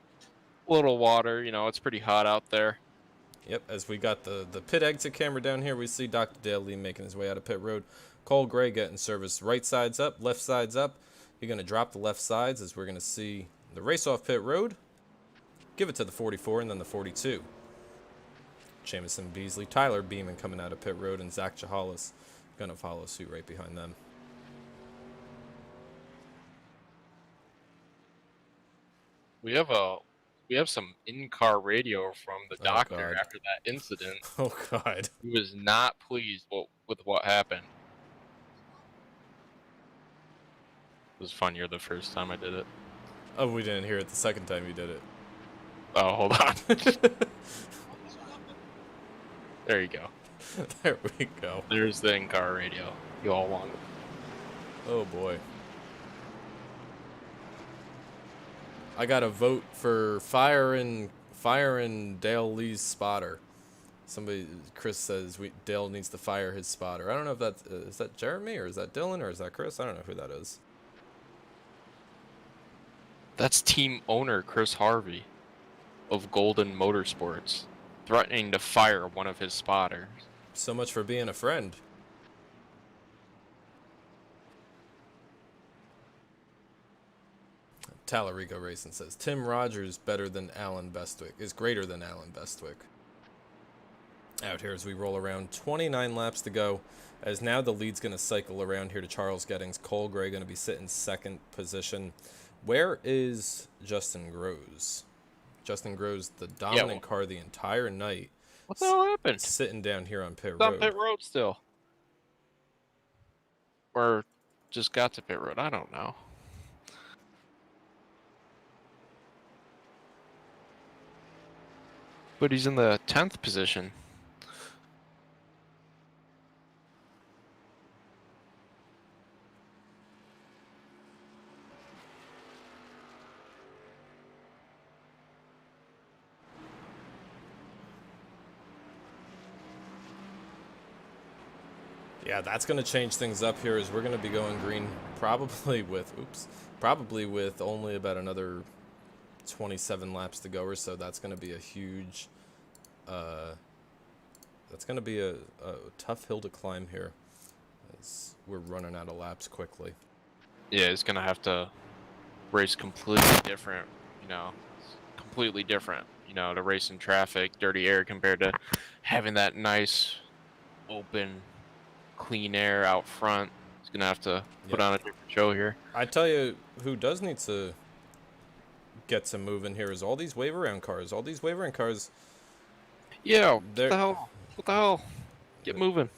A little water. It's pretty hot out there. Yep, as we got the pit exit camera down here, we see Dr. Dale Lee making his way out of pit road. Cole Gray getting service right sides up, left sides up. You're going to drop the left sides as we're going to see the race off pit road. Give it to the 44 and then the 42. Jamison Beasley, Tyler Beeman coming out of pit road, and Zach Chahalis going to follow suit right behind them. We have some in-car radio from the doctor God. after that incident. Oh, God. He was not pleased with what happened. It was funnier the first time I did it. Oh, we didn't hear it the second time you did it. Oh, hold on. There you go. There we go. There's the in-car radio you all wanted. Oh, boy. I got a vote for firing Dale Lee's spotter. Chris says Dale needs to fire his spotter. I don't know if that's is that Jeremy or is that Dylan or is that Chris? I don't know who that is. That's team owner Chris Harvey of Golden Motorsports threatening to fire one of his spotters. So much for being a friend. Tallarico Racing says Tim Rogers better than Alan Bestwick is greater than Alan Bestwick. Out here as we roll around, 29 laps to go. As now the lead's going to cycle around here to Charles Gettings. Cole Gray going to be sitting second position. Where is Justin Groves? Justin Groves, the dominant car the entire night. What the hell happened? Sitting down here on pit It's on road. pit road still. Or just got to pit road. I don't know. But he's in the 10th position. Yeah, that's going to change things up here as we're going to be going green probably with only about another 27 laps to go or so. That's going to be a huge that's going to be a tough hill to climb here as we're running out of laps quickly. Yeah, he's going to have to race completely different, completely different, to race in traffic, dirty air compared to having that nice open clean air out front. He's gonna have to put on a different show here. I tell you who does need to get some moving here is all these wave around cars. All these wave around cars. Yeah, what the hell? What the hell? Get moving.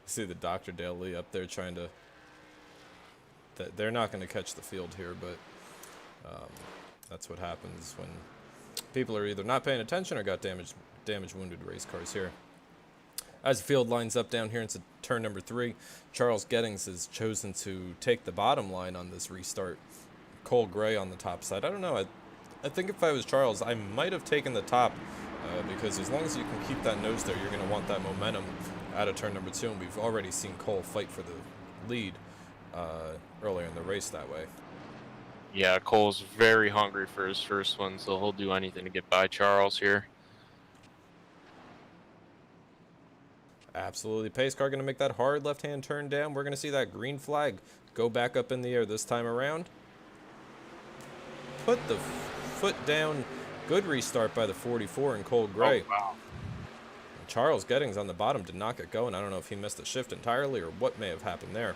See the Dr. Dale Lee up there trying to. They're not going to catch the field here, but that's what happens when people are either not paying attention or got damaged, wounded race cars here. As the field lines up down here into turn number 3, Charles Gettings has chosen to take the bottom line on this restart. Cole Gray on the top side. I don't know. I think if I was Charles, I might have taken the top because as long as you can keep that nose there, you're going to want that momentum out of turn number 2. And we've already seen Cole fight for the lead earlier in the race that way. Yeah, Cole's very hungry for his first one, so he'll do anything to get by Charles here. Absolutely. Pace car going to make that hard left-hand turn down. We're going to see that green flag go back up in the air this time around. Put the foot down. Good restart by the 44 and Cole Gray. Oh, wow. Charles Gettings on the bottom did not get going. I don't know if he missed the shift entirely or what may have happened there.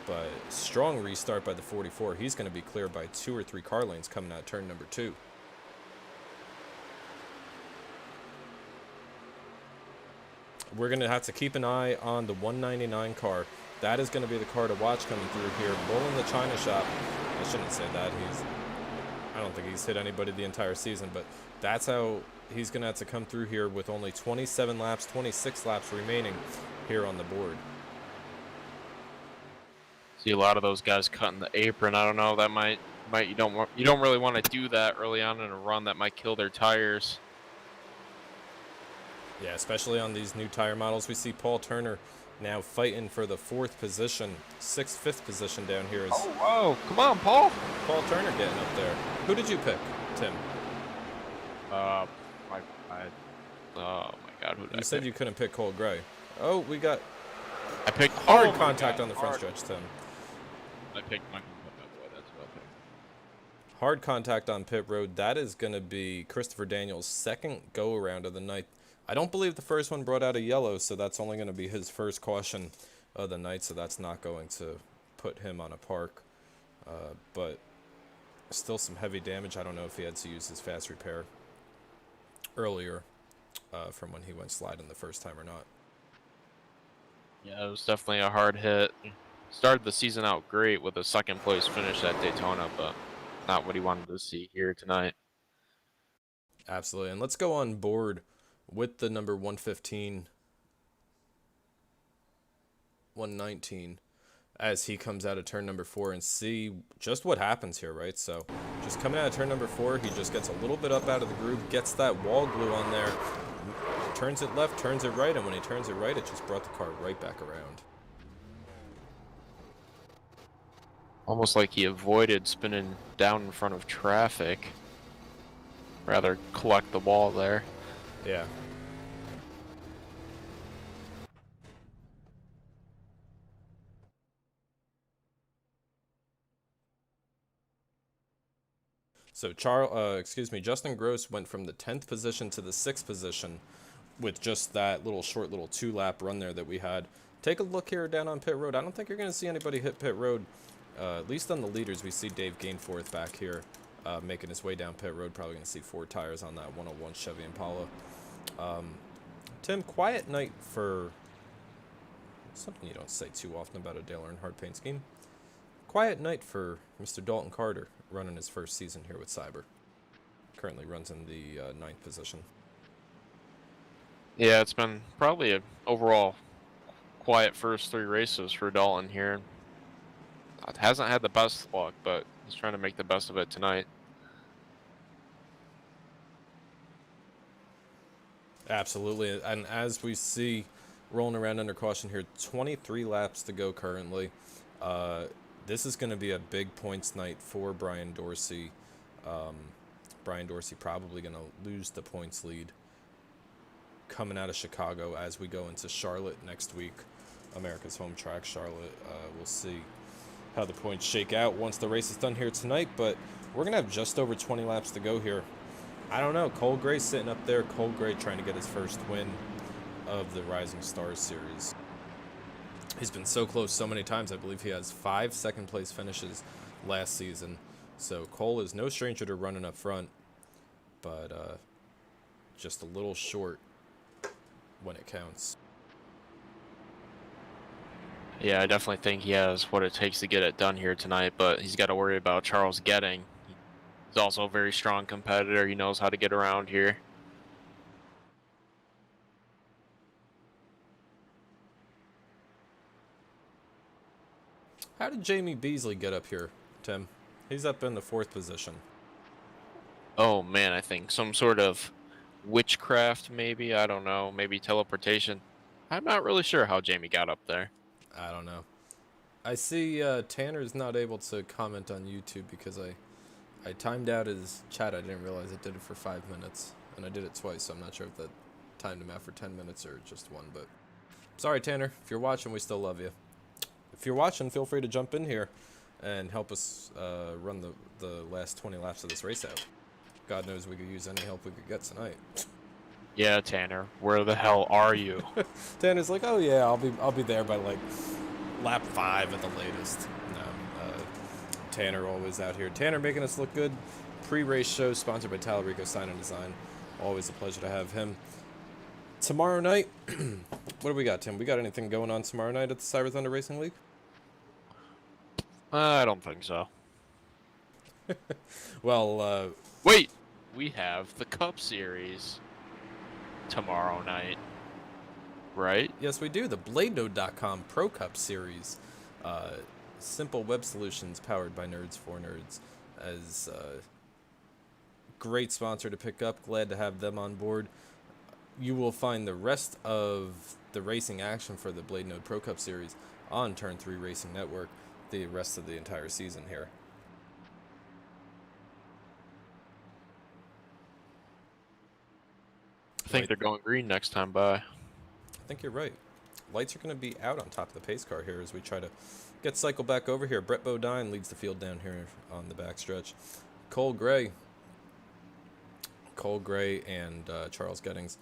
But strong restart by the 44. He's going to be cleared by 2 or 3 car lanes coming out turn number 2. We're going to have to keep an eye on the 199 car. That is going to be the car to watch coming through here. Rolling the China shop. I shouldn't say that. I don't think he's hit anybody the entire season, but that's how he's going to have to come through here with only 27 laps, 26 laps remaining here on the board. See a lot of those guys cutting the apron. I don't know. That might you don't really want to do that early on in a run. That might kill their tires. Yeah, especially on these new tire models. We see Paul Turner now fighting for the 4th position, 5th position down here. Is whoa, come on, Paul. Paul Turner getting up there. Who did you pick, Tim? Oh my God, who did I You said pick? you couldn't pick Cole Gray. Oh, we got I picked hard contact on the front stretch, Tim. I picked Michael Boy. That's what I picked. Hard contact on pit road. That is going to be Christopher Daniels' second go-around of the night. I don't believe the first one brought out a yellow, so that's only going to be his first caution of the night, so that's not going to put him on a park. But still some heavy damage. I don't know if he had to use his fast repair earlier from when he went sliding the first time or not. Yeah, it was definitely a hard hit. Started the season out great with a 2nd place finish at Daytona, but not what he wanted to see here tonight. Absolutely. And let's go on board with the number 115, 119, as he comes out of turn number 4 and see just what happens here, right? So just coming out of turn number 4, he just gets a little bit up out of the groove, gets that wall glue on there, turns it left, turns it right, and when he turns it right, it just brought the car right back around. Almost like he avoided spinning down in front of traffic. Rather collect the wall there. Yeah. So Justin Gross went from the 10th position to the 6th position with just that short little 2-lap run there that we had. Take a look here down on pit road. I don't think you're going to see anybody hit pit road. At least on the leaders, we see Dave Gainforth back here making his way down pit road. Probably going to see 4 tires on that 101 Chevy Impala. Tim, quiet night for something you don't say too often about a Dale Earnhardt paint scheme. Quiet night for Mr. Dalton Carter running his first season here with Cyber. Currently runs in the 9th position. Yeah, it's been probably an overall quiet first 3 races for Dalton here. It hasn't had the best luck, but he's trying to make the best of it tonight. Absolutely, and as we see rolling around under caution here, 23 laps to go currently. This is going to be a big points night for Brian Dorsey. Brian Dorsey probably going to lose the points lead coming out of Chicago as we go into Charlotte next week. America's home track, Charlotte. We'll see how the points shake out once the race is done here tonight, but we're going to have just over 20 laps to go here. I don't know. Cole Gray sitting up there. Cole Gray trying to get his first win of the Rising Stars Series. He's been so close so many times. I believe he has 5 second-place finishes last season. So Cole is no stranger to running up front, but just a little short when it counts. Yeah, I definitely think he has what it takes to get it done here tonight, but he's got to worry about Charles Getting. He's also a very strong competitor. He knows how to get around here. How did Jamie Beasley get up here, Tim? He's up in the 4th position. Oh, man, I think some sort of witchcraft, maybe. I don't know. Maybe teleportation. I'm not really sure how Jamie got up there. I don't know. I see Tanner's not able to comment on YouTube because I timed out his chat. I didn't realize it did it for 5 minutes, and I did it twice, so I'm not sure if that timed him out for 10 minutes or just 1, but sorry, Tanner. If you're watching, we still love you. If you're watching, feel free to jump in here and help us run the last 20 laps of this race out. God knows we could use any help we could get tonight. Yeah, Tanner, where the hell are you? Tanner's like, oh yeah, I'll be there by like lap 5 at the latest. No, Tanner always out here. Tanner making us look good. Pre-race show sponsored by Talarico Sign and Design. Always a pleasure to have him. Tomorrow night, what do we got, Tim? We got anything going on tomorrow night at the Cyber Thunder Racing League? I don't think so. Well, Wait, we have the Cup Series tomorrow night, right? yes, we do. The BladeNode.com Pro Cup Series. Simple web solutions powered by nerds for nerds. As great sponsor to pick up. Glad to have them on board. You will find the rest of the racing action for the Blade Node Pro Cup Series on Turn 3 Racing Network the rest of the entire season here. I think they're going green next time by. I think you're right. Lights are going to be out on top of the pace car here as we try to get cycle back over here. Brett Bodine leads the field down here on the backstretch. Cole Gray and Charles Gettings,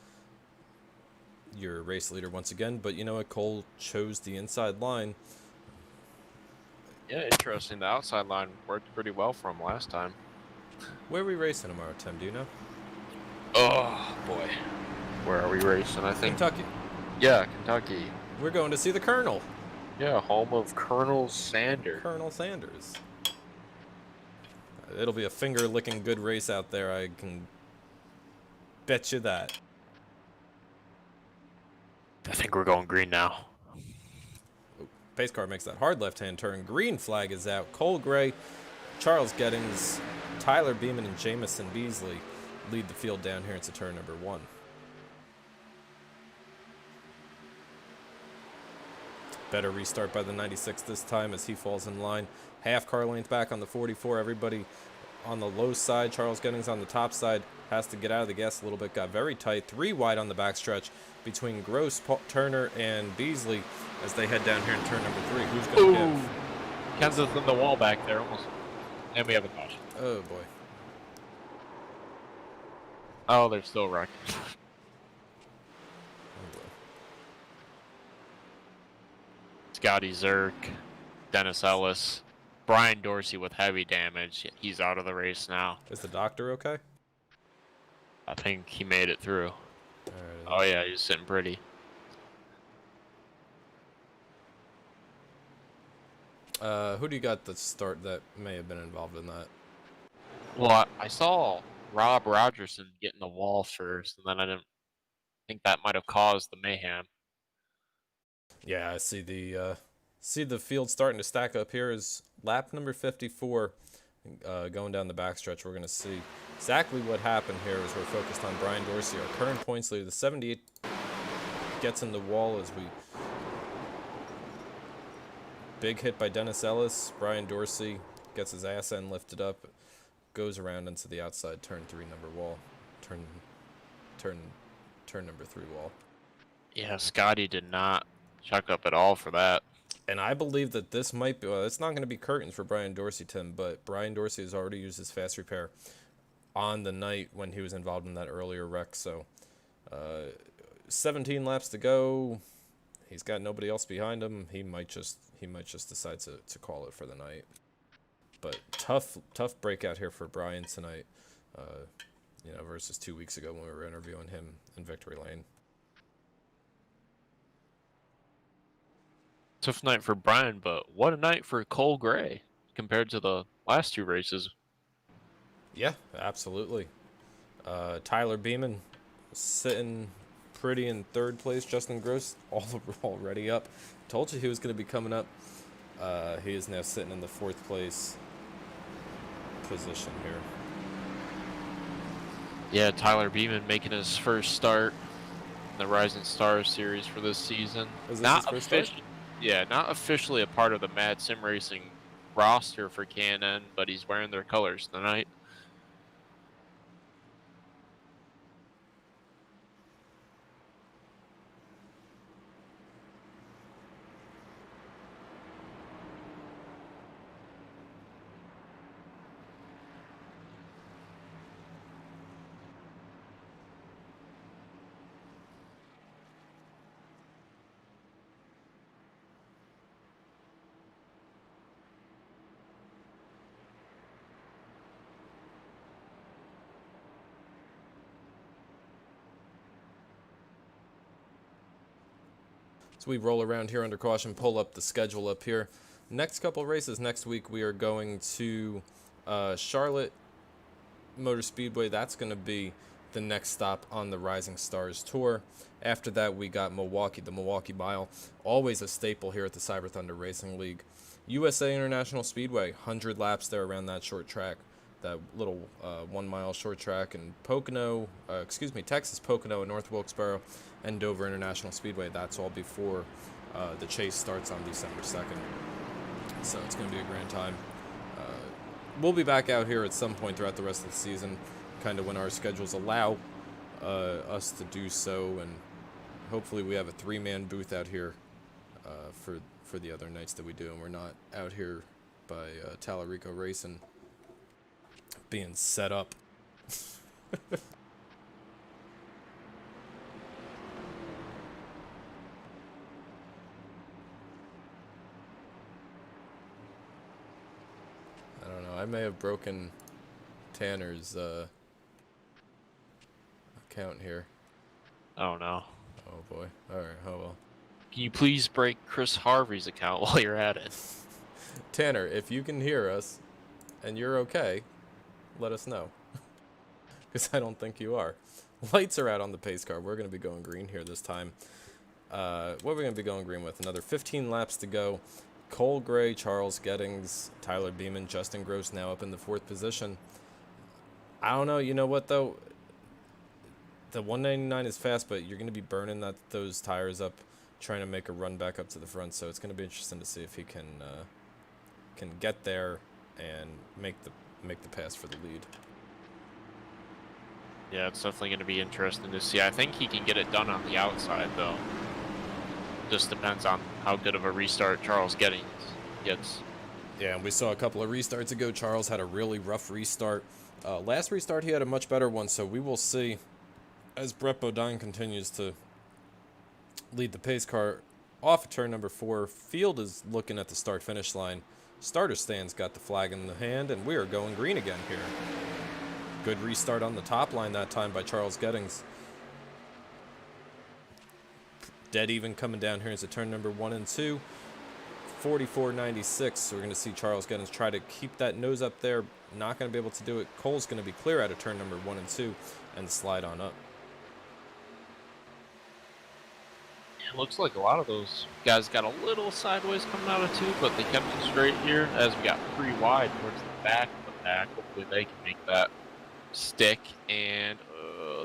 your race leader once again. But you know what? Cole chose the inside line. Yeah, interesting. The outside line worked pretty well for him last time. Where are we racing tomorrow, Tim? Do you know? Oh, boy. Where are we racing? I think... Kentucky. Yeah, Kentucky. We're going to see the Colonel. Yeah, home of Colonel Sanders. Colonel Sanders. It'll be a finger-licking good race out there, I can bet you that. I think we're going green now. Pace car makes that hard left-hand turn. Green flag is out. Cole Gray, Charles Gettings, Tyler Beeman, and Jamison Beasley lead the field down here into turn number 1. Better restart by the 96 this time as he falls in line. Half car length back on the 44. Everybody on the low side. Charles Gettings on the top side has to get out of the gas a little bit. Got very tight. 3 wide on the backstretch between Gross, Turner, and Beasley as they head down here in turn number 3. Who's going to give? Kansas in the wall back there almost. And we have a caution. Oh, boy. Oh, they're still wrecking. Oh, boy. Scotty Zerk, Dennis Ellis, Brian Dorsey with heavy damage. He's out of the race now. Is the doctor okay? I think he made it through. Alright. Oh yeah, he's sitting pretty. Who do you got that start that may have been involved in that? Well, I saw Rob Rogerson get in the wall first, and then I didn't think that might have caused the mayhem. Yeah, I see the field starting to stack up here. Is lap number 54 going down the backstretch. We're going to see exactly what happened here as we're focused on Brian Dorsey, our current points leader. The 78 gets in the wall as we... Big hit by Dennis Ellis. Brian Dorsey gets his ass end lifted up, goes around into the outside turn 3 number wall. Turn number 3 wall. Yeah, Scotty did not chuck up at all for that. And I believe that this might be, well, it's not going to be curtains for Brian Dorsey, Tim, but Brian Dorsey has already used his fast repair on the night when he was involved in that earlier wreck. So 17 laps to go. He's got nobody else behind him. He might just decide to call it for the night. But tough breakout here for Brian tonight, versus 2 weeks ago when we were interviewing him in Victory Lane. Tough night for Brian, but what a night for Cole Gray compared to the last 2 races. Yeah, absolutely. Tyler Beeman sitting pretty in 3rd place. Justin Gross already up. Told you he was going to be coming up. He is now sitting in the 4th place position here. Yeah, Tyler Beeman making his first start in the Rising Stars series for this season. Is this his first start? Yeah, not officially a part of the Mad Sim Racing roster for K&N, but he's wearing their colors tonight. So we roll around here under caution, pull up the schedule up here. Next couple races next week, we are going to Charlotte Motor Speedway. That's going to be the next stop on the Rising Stars Tour. After that, we got Milwaukee, the Milwaukee Mile, always a staple here at the Cyber Thunder Racing League. USA International Speedway, 100 laps there around that short track, that little 1 mile short track. And Texas Pocono and North Wilkesboro and Dover International Speedway. That's all before the chase starts on December 2nd. So it's going to be a grand time. We'll be back out here at some point throughout the rest of the season, kind of when our schedules allow us to do so, and hopefully we have a 3-man booth out here for the other nights that we do, and we're not out here by Tallarico Racing being set up. I don't know. I may have broken Tanner's account here. Oh no. Oh boy. All right. Oh well. Can you please break Chris Harvey's account while you're at it? Tanner, if you can hear us and you're okay, let us know. Because I don't think you are. Lights are out on the pace car. We're going to be going green here this time. What are we going to be going green with? Another 15 laps to go. Cole Gray, Charles Gettings, Tyler Beeman, Justin Gross now up in the 4th position. I don't know. You know what, though? The 199 is fast, but you're going to be burning those tires up trying to make a run back up to the front. So it's going to be interesting to see if he can get there and make the pass for the lead. Yeah, it's definitely going to be interesting to see. I think he can get it done on the outside, though. Just depends on how good of a restart Charles Gettings gets. Yeah, and we saw a couple of restarts ago. Charles had a really rough restart. Last restart, he had a much better one, so we will see as Brett Bodine continues to lead the pace car off of turn number 4. Field is looking at the start-finish line. Starter stand's got the flag in the hand, and we are going green again here. Good restart on the top line that time by Charles Gettings. Dead even coming down here into turn number 1 and 2. 44.96. So we're going to see Charles Gettings try to keep that nose up there. Not going to be able to do it. Cole's going to be clear out of turn number 1 and 2 and slide on up. It looks like a lot of those guys got a little sideways coming out of 2, but they kept it straight here as we got 3 wide towards the back of the pack. Hopefully they can make that stick, and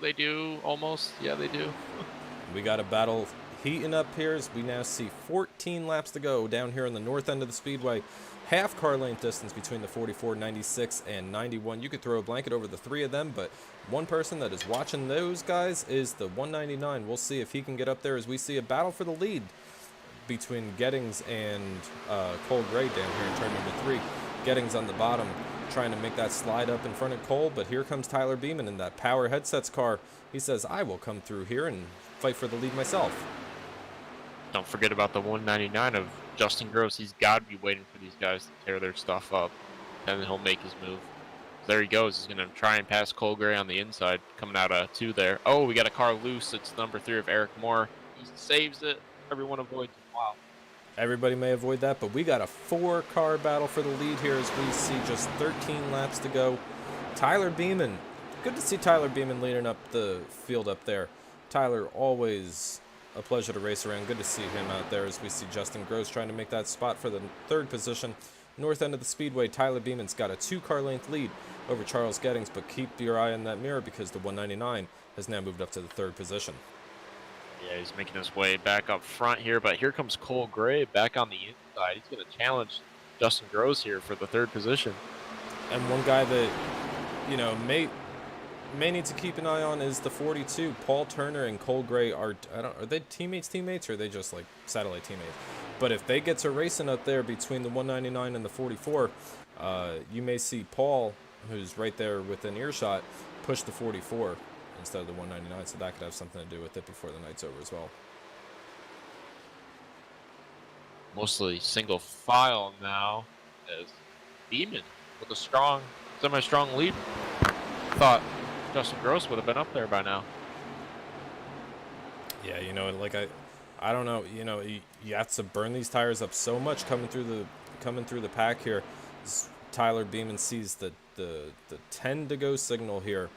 they do almost. Yeah, they do. We got a battle heating up here as we now see 14 laps to go down here on the north end of the speedway. Half car length distance between the 44, 96, and 91. You could throw a blanket over the 3 of them, but one person that is watching those guys is the 199. We'll see if he can get up there as we see a battle for the lead between Gettings and Cole Gray down here in turn number 3. Gettings on the bottom trying to make that slide up in front of Cole, but here comes Tyler Beeman in that Power Headsets car. He says, I will come through here and fight for the lead myself. Don't forget about the 199 of Justin Gross. He's got to be waiting for these guys to tear their stuff up, and then he'll make his move. There he goes. He's going to try and pass Cole Gray on the inside, coming out of 2 there. Oh, we got a car loose. It's number 3 of Eric Moore. He saves it. Everyone avoids it. Wow. Everybody may avoid that, but we got a 4-car battle for the lead here as we see just 13 laps to go. Tyler Beeman. Good to see Tyler Beeman leading up the field up there. Tyler, always a pleasure to race around. Good to see him out there as we see Justin Gross trying to make that spot for the 3rd position. North end of the speedway, Tyler Beeman's got a 2-car length lead over Charles Gettings, but keep your eye on that mirror because the 199 has now moved up to the 3rd position. Yeah, he's making his way back up front here, but here comes Cole Gray back on the inside. He's going to challenge Justin Gross here for the 3rd position. And one guy that, you know, may need to keep an eye on is the 42. Paul Turner and Cole Gray are they teammates, or are they just like satellite teammates? But if they get to racing up there between the 199 and the 44, you may see Paul, who's right there within earshot, push the 44 instead of the 199, so that could have something to do with it before the night's over as well. Mostly single file now as Beeman with a strong, semi-strong lead. Thought Justin Gross would have been up there by now. Yeah, you know, like I don't know. You know, you have to burn these tires up so much coming through the pack here. Tyler Beeman sees the 10 to go signal here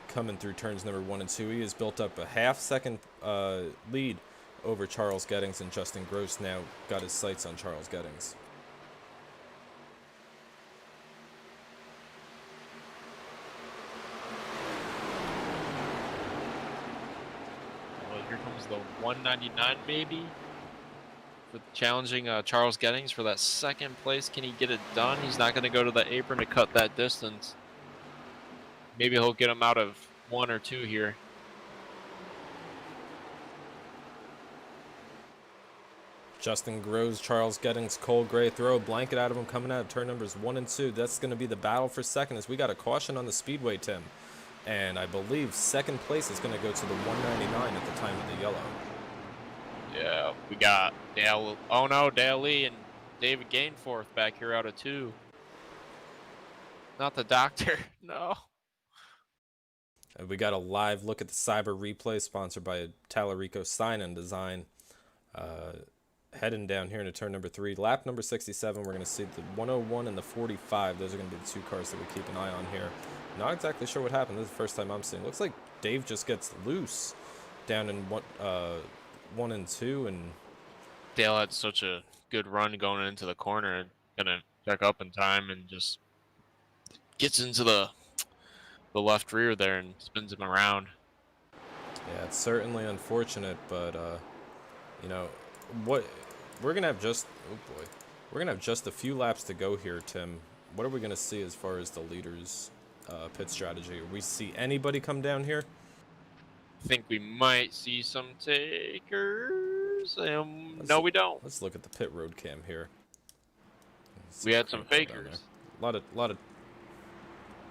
coming through turns number 1 and 2. He has built up a half-second lead over Charles Gettings, and Justin Gross now got his sights on Charles Gettings. Well, here comes the 199 maybe. For challenging Charles Gettings for that second place. Can he get it done? He's not going to go to the apron to cut that distance. Maybe he'll get him out of 1 or 2 here. Justin Groves, Charles Gettings, Cole Gray throw a blanket out of him coming out of turn numbers 1 and 2. That's going to be the battle for second as we got a caution on the Speedway, Tim. And I believe second place is going to go to the 199 at the time of the yellow. Yeah, we got Dale. Oh no, Dale Lee and David Gainforth back here out of 2. Not the doctor. No. And we got a live look at the Cyber Replay sponsored by Tallarico Sign and Design. Heading down here into turn number 3. Lap number 67, we're going to see the 101 and the 45. Those are going to be the 2 cars that we keep an eye on here. Not exactly sure what happened. This is the first time I'm seeing. Looks like Dave just gets loose down in 1 and 2. And Dale had such a good run going into the corner and gonna check up in time and just gets into the left rear there and spins him around. yeah, it's certainly unfortunate, but you know what, we're gonna have just we're gonna have just a few laps to go here, Tim. What are we gonna see as far as the leaders pit strategy? We see anybody come down here? I think we might see some takers. No, we don't. Let's look at the pit road cam here. We had some fakers. A lot of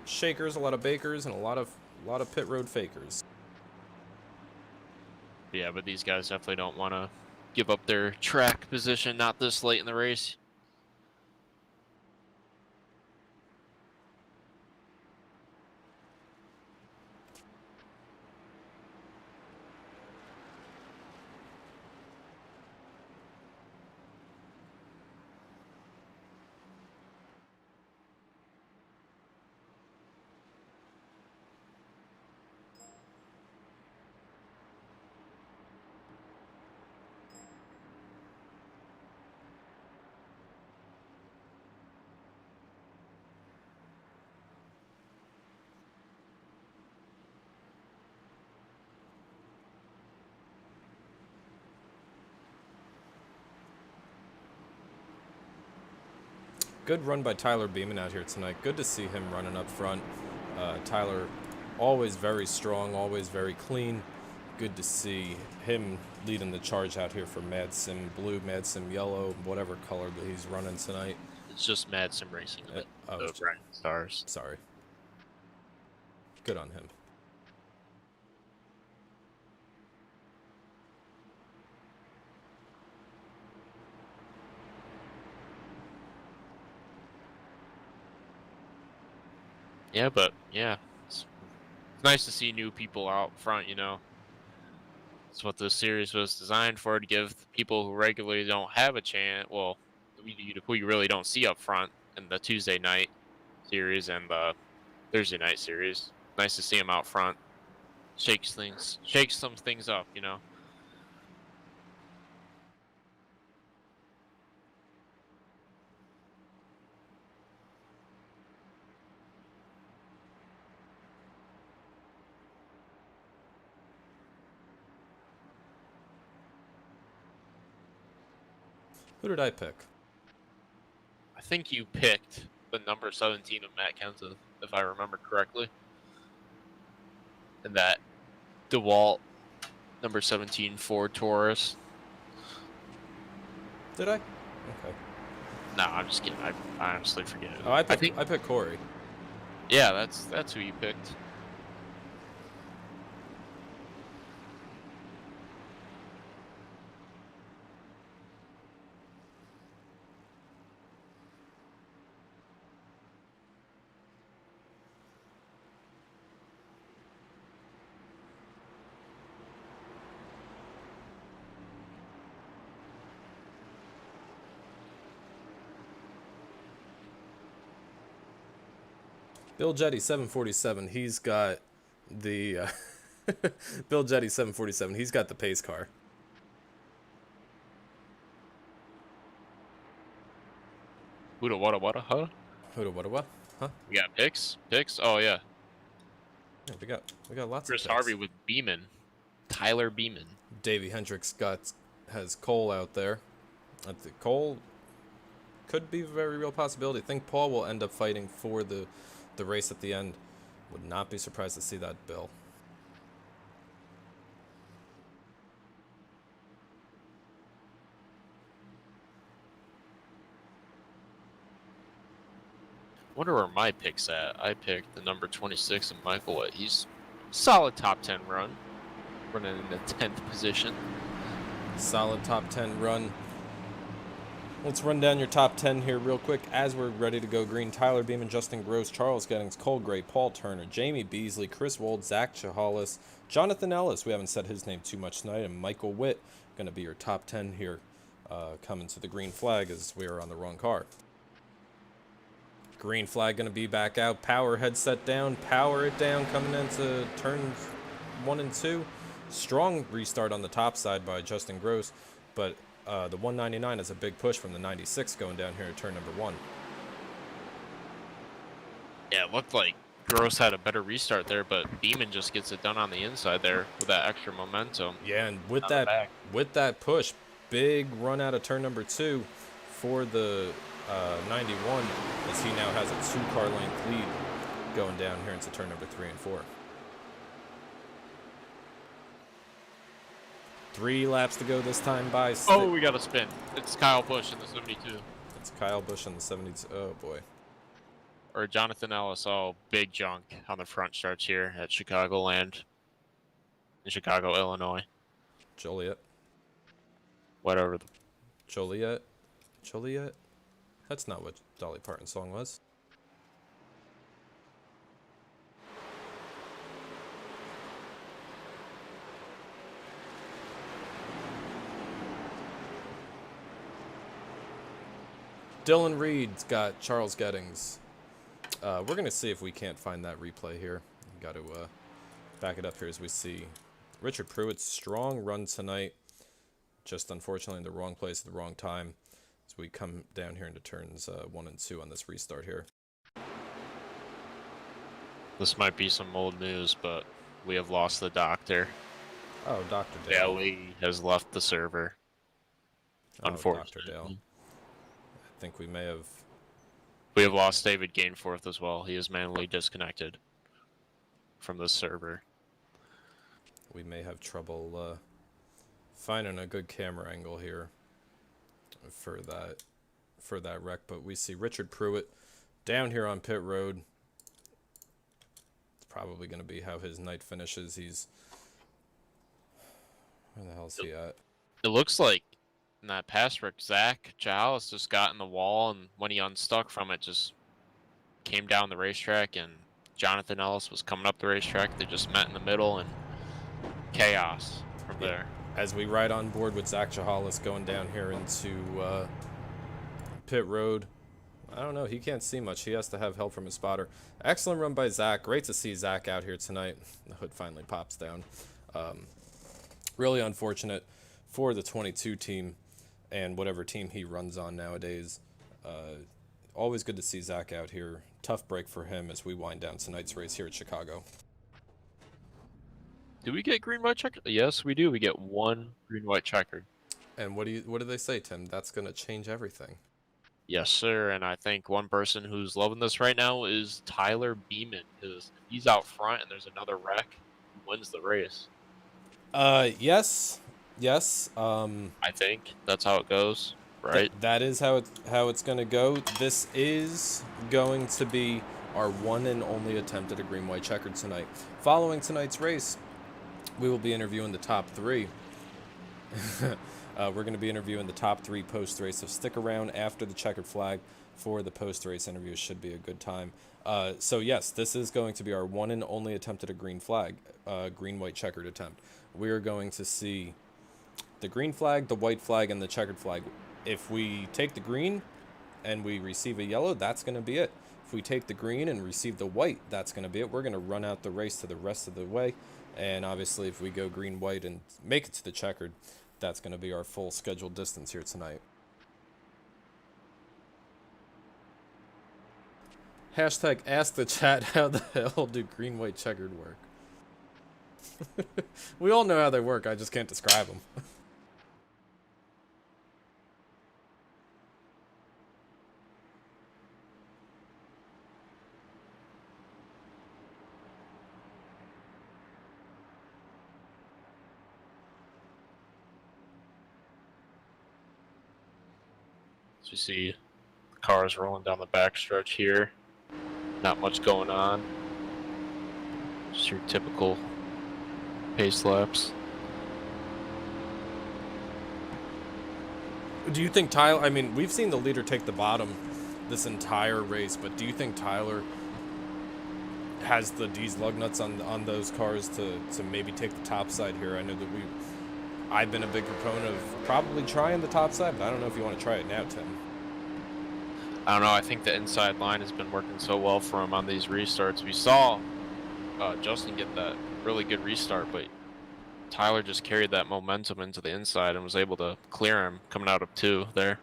shakers, a lot of bakers, and a lot of pit road fakers. Yeah, but these guys definitely don't want to give up their track position, not this late in the race. Good run by Tyler Beeman out here tonight. Good to see him running up front. Tyler, always very strong, always very clean. Good to see him leading the charge out here for Mad Sim Blue, Mad Sim Yellow, whatever color that he's running tonight. It's just Mad Sim Racing. The Rising Stars. Sorry. Good on him. Yeah, but yeah, it's nice to see new people out front, you know. That's what this series was designed for, to give people who regularly don't have a chance, well, who you really don't see up front in the Tuesday night series and the Thursday night series. Nice to see them out front. Shakes some things up, you know. Who did I pick? I think you picked the number 17 of Matt Kenseth, if I remember correctly. And that DeWalt number 17 Ford Taurus. Did I? Okay. No, I'm just kidding. I honestly forget. Oh, I picked Corey. Yeah, that's who you picked. Bill Jetty 747. He's got the Bill Jetty 747. He's got the pace car. What, huh? What? Huh? We got picks? Picks? Oh, yeah. Yeah, we got lots Chris of picks. Harvey with Beeman. Tyler Beeman. Davey Hendricks has Cole out there. I think Cole could be a very real possibility. I think Paul will end up fighting for the race at the end. Would not be surprised to see that, Bill. Wonder where my pick's at. I picked the number 26 and Michael Witt. He's solid top 10 run. Running in the 10th position. Solid top 10 run. Let's run down your top 10 here real quick as we're ready to go green. Tyler Beeman, Justin Gross, Charles Gettings, Cole Gray, Paul Turner, Jamie Beasley, Chris Wold, Zach Chahalis, Jonathan Ellis, we haven't said his name too much tonight, and Michael Witt, going to be your top 10 here coming to the green flag as we are on the wrong car. Green flag going to be back out. Power headset down. Power it down coming into turns 1 and 2. Strong restart on the top side by Justin Gross, but the 199 is a big push from the 96 going down here at turn number 1. Yeah, it looked like Gross had a better restart there, but Beeman just gets it done on the inside there with that extra momentum. Yeah, and with that push, big run out of turn number 2 for the 91, as he now has a 2-car length lead going down here into turn number 3 and 4. 3 laps to go this time by. Oh, we got a spin. It's Kyle Busch in the 72. It's Kyle Busch in the 72. Oh, boy. Or Jonathan Ellis. Oh, big junk on the front stretch here at Chicagoland in Chicago, Illinois. Joliet. Whatever. Joliet? That's not what Dolly Parton's song was. Dylan Reed's got Charles Gettings. We're going to see if we can't find that replay here. Got to back it up here as we see Richard Pruitt's strong run tonight. Just unfortunately in the wrong place at the wrong time as we come down here into turns 1 and 2 on this restart here. This might be some old news, but we have lost the doctor. Oh, Dr. Dale. Daly has left the server. Unfortunately. Dr. Dale. I think we may have... We have lost David Gainforth as well. He is manually disconnected from the server. We may have trouble finding a good camera angle here for that wreck, but we see Richard Pruitt down here on pit road. It's probably going to be how his night finishes. He's... Where the hell is he at? It looks like in that past wreck, Zach Chahalis just got in the wall, and when he unstuck from it, just came down the racetrack, and Jonathan Ellis was coming up the racetrack. They just met in the middle, and chaos from there. As we ride on board with Zach Chahalis going down here into pit road. I don't know. He can't see much. He has to have help from his spotter. Excellent run by Zach. Great to see Zach out here tonight. The hood finally pops down. Really unfortunate for the 22 team and whatever team he runs on nowadays. Always good to see Zach out here. Tough break for him as we wind down tonight's race here at Chicago. Do we get green-white checkered? Yes, we do. We get 1 green-white checkered. And what do they say, Tim? That's going to change everything. Yes, sir. And I think one person who's loving this right now is Tyler Beeman, because he's out front and there's another wreck. Who wins the race? Yes. I think that's how it goes, right? That is how it's going to go. This is going to be our one and only attempt at a green-white checkered tonight. Following tonight's race, we will be interviewing the top 3. We're going to be interviewing the top 3 post-race, so stick around after the checkered flag for the post-race interview. Should be a good time. So yes, this is going to be our one and only attempt at a green flag, green-white checkered attempt. We are going to see the green flag, the white flag, and the checkered flag. If we take the green and we receive a yellow, that's going to be it If we take the green and receive the white, that's going to be it. We're going to run out the race to the rest of the way. And obviously, if we go green, white, and make it to the checkered, that's going to be our full scheduled distance here tonight. Hashtag ask the chat, how the hell do green, white, checkered work? We all know how they work, I just can't describe them. As you see, cars rolling down the backstretch here. Not much going on. Just your typical pace laps. Do you think Tyler, I mean, we've seen the leader take the bottom this entire race, but do you think Tyler has these lug nuts on those cars to maybe take the top side here? I know that I've been a big proponent of probably trying the top side, but I don't know if you want to try it now, Tim. I don't know. I think the inside line has been working so well for him on these restarts. We saw Justin get that really good restart, but Tyler just carried that momentum into the inside and was able to clear him coming out of 2 there.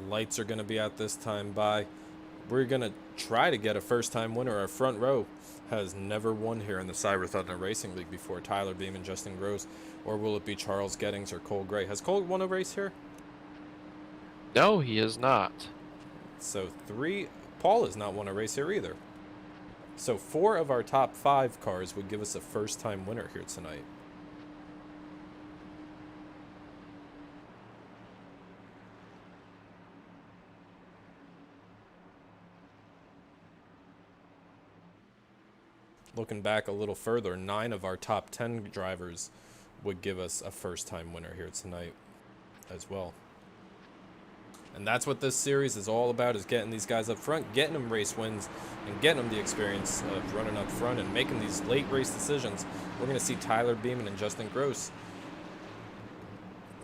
Lights are going to be out this time by. We're going to try to get a first-time winner. Our front row has never won here in the Cyber Thunder Racing League before. Tyler Beam and Justin Gross. Or will it be Charles Gettings or Cole Gray? Has Cole won a race here? No, he has not. So 3. Paul has not won a race here either. So 4 of our top 5 cars would give us a first-time winner here tonight. Looking back a little further, 9 of our top 10 drivers would give us a first-time winner here tonight as well. And that's what this series is all about, is getting these guys up front, getting them race wins, and getting them the experience of running up front and making these late race decisions. We're going to see Tyler Beeman and Justin Gross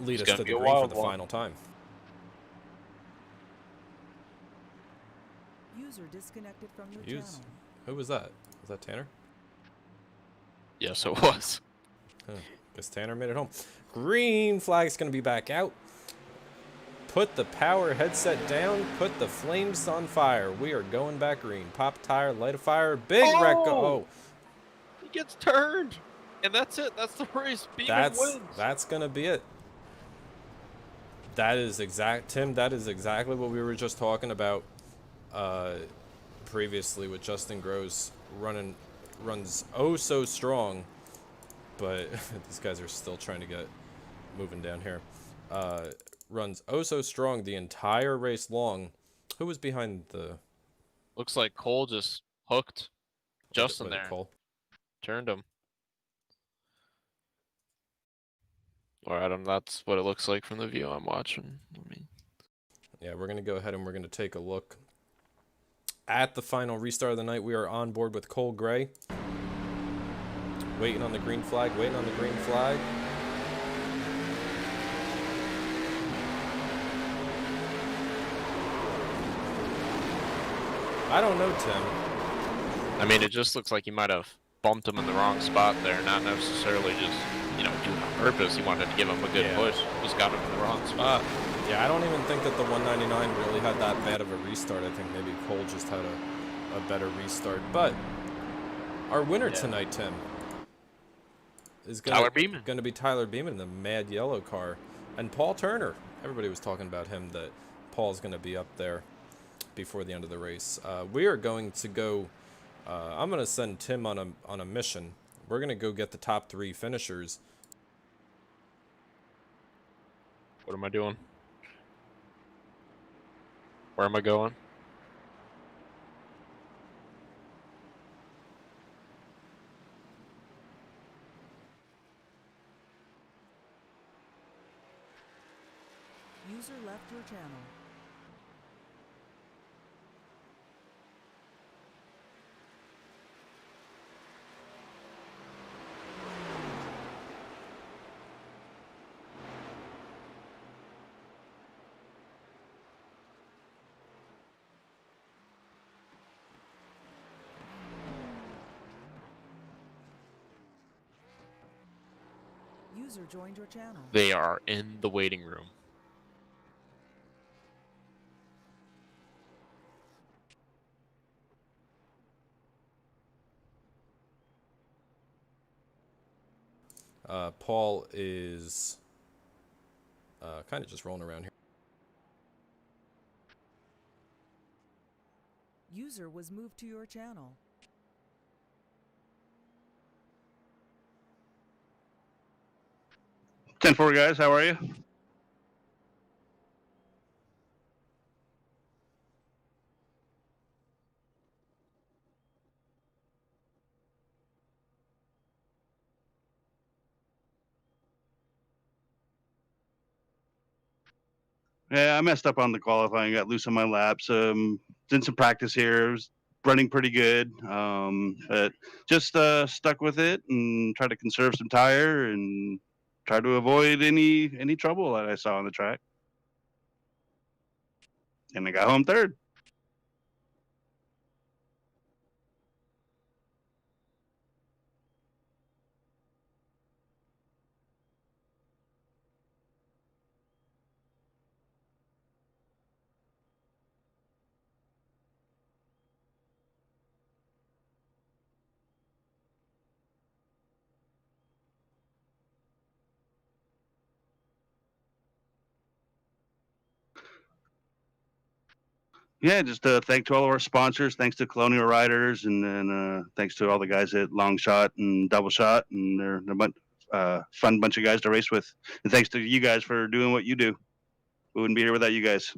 lead us to the green for the final time. User disconnected from your channel. Who was that? Was that Tanner? Yes, it was. Huh. Guess Tanner made it home. Green flag's going to be back out. Put the power headset down. Put the flames on fire. We are going back green. Pop tire, light a fire. Big wreck. Oh! He gets turned. And that's it. That's the race. Beeman wins. That's going to be it. That is Tim, that is exactly what we were just talking about previously with Justin Gross runs oh so strong, but these guys are still trying to get moving down here. Runs oh so strong the entire race long. Who was behind the? Looks like Cole just hooked Justin there. Cole Turned him. Or I don't know, that's what it looks like from the view I'm watching. Yeah, we're gonna go ahead and we're gonna take a look at the final restart of the night. We are on board with Cole Gray. Waiting on the green flag, waiting on the green flag. I don't know, Tim. I mean, it just looks like he might have bumped him in the wrong spot there, not necessarily just, you know, doing it on purpose. He wanted to give him a good push, just got him in the wrong spot. Yeah, I don't even think that the 199 really had that bad of a restart. I think maybe Cole just had a better restart. But our winner tonight, Tim, is going to be Tyler Beeman in the Mad Yellow car. And Paul Turner. Everybody was talking about him, that Paul's going to be up there before the end of the race. We are going to go... I'm going to send Tim on a mission. We're going to go get the top 3 finishers. What am I doing? Where am I going? User left your channel. User joined your channel. They are in the waiting room. Paul is kind of just rolling around here. User was moved to your channel. Ten four guys, how are you? Yeah, I messed up on the qualifying, got loose on my laps. Did some practice here. Was running pretty good, but just stuck with it and tried to conserve some tire and try to avoid any trouble that I saw on the track. And I got home third. Yeah, just thanks to all of our sponsors. Thanks to Colonial Riders, and then thanks to all the guys at Long Shot and Double Shot, and they're a fun bunch of guys to race with. And thanks to you guys for doing what you do. We wouldn't be here without you guys.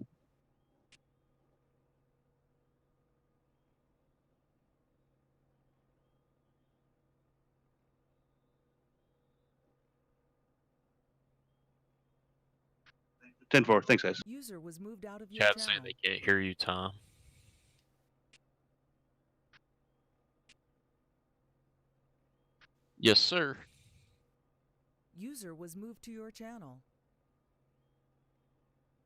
Ten four. Thanks, guys. User was moved out of your Chat saying channel. they can't hear you, Tom. Yes, sir. User was moved to your channel.